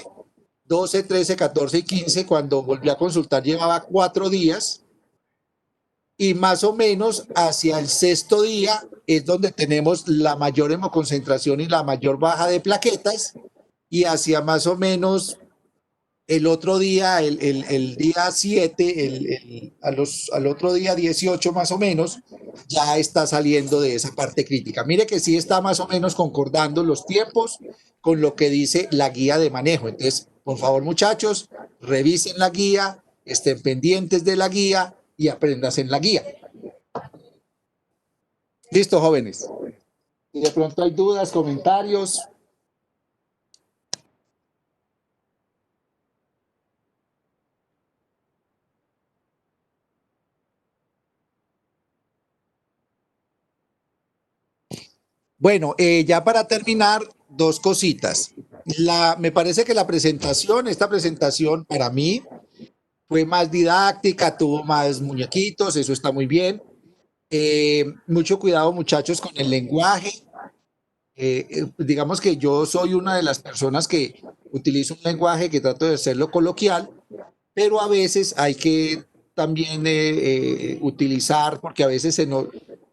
12, 13, 14 y 15, cuando volvió a consultar llevaba 4 días, y más o menos hacia el sexto día es donde tenemos la mayor hemoconcentración y la mayor baja de plaquetas, y hacia más o menos el otro día, el día 7, al otro día 18 más o menos, ya está saliendo de esa parte crítica. Mire que sí está más o menos concordando los tiempos con lo que dice la guía de manejo. Entonces, por favor, muchachos, revisen la guía, estén pendientes de la guía y aprendas en la guía. Listo, jóvenes. Si de pronto hay dudas, comentarios. Bueno, ya para terminar, 2 cositas. Me parece que esta presentación para mí fue más didáctica, tuvo más muñequitos, eso está muy bien. Mucho cuidado, muchachos, con el lenguaje. Digamos que yo soy una de las personas que utilizo un lenguaje que trato de hacerlo coloquial, pero a veces hay que también utilizar, porque a veces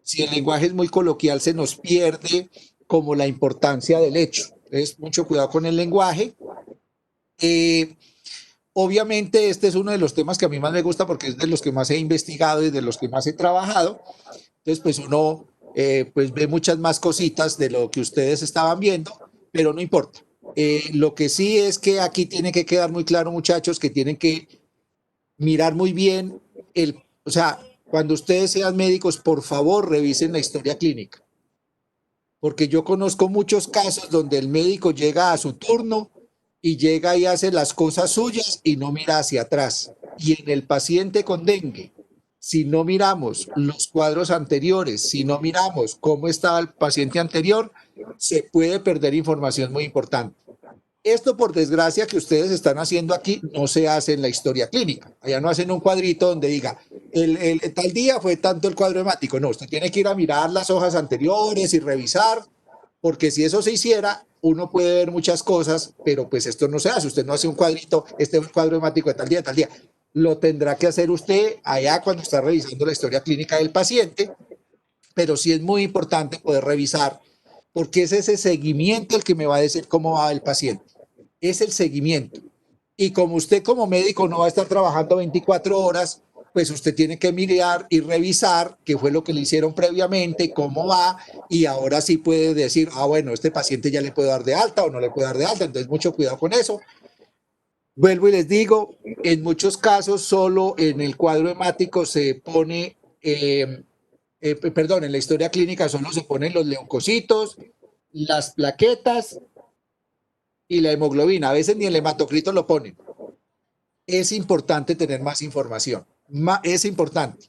si el lenguaje es muy coloquial se nos pierde como la importancia del hecho. Entonces, mucho cuidado con el lenguaje. Obviamente este es uno de los temas que a mí más me gusta porque es de los que más he investigado y de los que más he trabajado. Entonces, pues uno pues ve muchas más cositas de lo que ustedes estaban viendo, pero no importa. Lo que sí es que aquí tiene que quedar muy claro, muchachos, que tienen que mirar muy bien o sea, cuando ustedes sean médicos, por favor, revisen la historia clínica. Porque yo conozco muchos casos donde el médico llega a su turno y llega y hace las cosas suyas y no mira hacia atrás. Y en el paciente con dengue, si no miramos los cuadros anteriores, si no miramos cómo estaba el paciente anterior, se puede perder información muy importante. Esto, por desgracia, que ustedes están haciendo aquí, no se hace en la historia clínica. Allá no hacen un cuadrito donde diga, tal día fue tanto el cuadro hemático. No, usted tiene que ir a mirar las hojas anteriores y revisar, porque si eso se hiciera, uno puede ver muchas cosas, pero pues esto no se hace. Usted no hace un cuadrito, este es el cuadro hemático de tal día, tal día. Lo tendrá que hacer usted allá cuando está revisando la historia clínica del paciente, pero sí es muy importante poder revisar, porque es ese seguimiento el que me va a decir cómo va el paciente. Es el seguimiento. Y como usted como médico no va a estar trabajando 24 horas, pues usted tiene que mirar y revisar qué fue lo que le hicieron previamente, cómo va, y ahora sí puede decir, bueno, este paciente ya le puedo dar de alta o no le puedo dar de alta, entonces mucho cuidado con eso. Vuelvo y les digo, en muchos casos solo en el cuadro hemático se pone, en la historia clínica solo se ponen los leucocitos, las plaquetas y la hemoglobina. A veces ni el hematocrito lo ponen. Es importante tener más información. Es importante.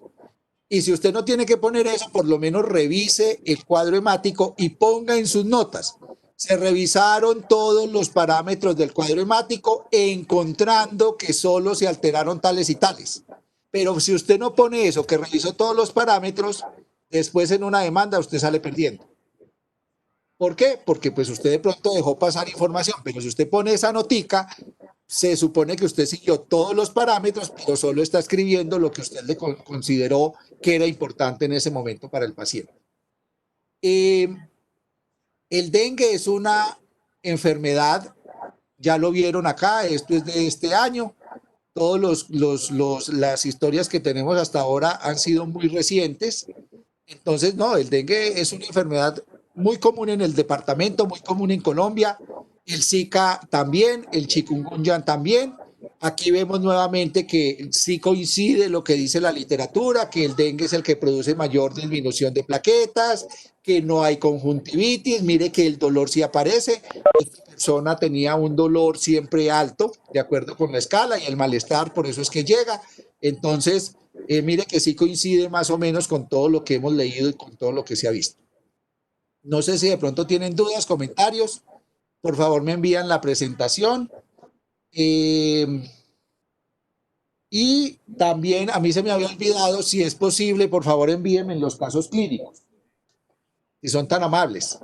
Y si usted no tiene que poner eso, por lo menos revise el cuadro hemático y ponga en sus notas. Se revisaron todos los parámetros del cuadro hemático encontrando que solo se alteraron tales y tales. Pero si usted no pone eso, que revisó todos los parámetros, después en una demanda usted sale perdiendo. ¿Por qué? Porque pues usted de pronto dejó pasar información, pero si usted pone esa notica, se supone que usted siguió todos los parámetros, pero solo está escribiendo lo que usted le consideró que era importante en ese momento para el paciente. El dengue es una enfermedad, ya lo vieron acá, esto es de este año. Todas las historias que tenemos hasta ahora han sido muy recientes. Entonces, no, el dengue es una enfermedad muy común en el departamento, muy común en Colombia. El Zika también, el chikungunya también. Aquí vemos nuevamente que sí coincide lo que dice la literatura, que el dengue es el que produce mayor disminución de plaquetas, que no hay conjuntivitis. Mire que el dolor sí aparece. Esta persona tenía un dolor siempre alto, de acuerdo con la escala, y el malestar, por eso es que llega. Entonces, mire que sí coincide más o menos con todo lo que hemos leído y con todo lo que se ha visto. No sé si de pronto tienen dudas, comentarios. Por favor, me envían la presentación. Y también a mí se me había olvidado, si es posible, por favor envíenme los casos clínicos. si son tan amables.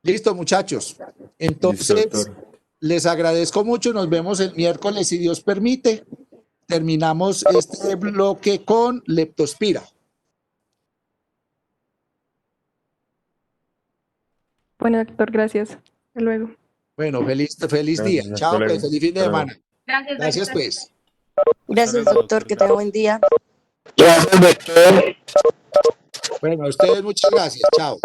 Listo, muchachos. Entonces, Listo, doctor. les agradezco mucho. Nos vemos el miércoles, si Dios permite. Terminamos este bloque con leptospira. Bueno, doctor, gracias. Hasta luego. Bueno, feliz día. Gracias, Chao, hasta pues, luego. feliz fin de Hasta luego. semana. Gracias, pues. Gracias, doctor, que tenga buen día. Bueno, a ustedes muchas gracias. Chao.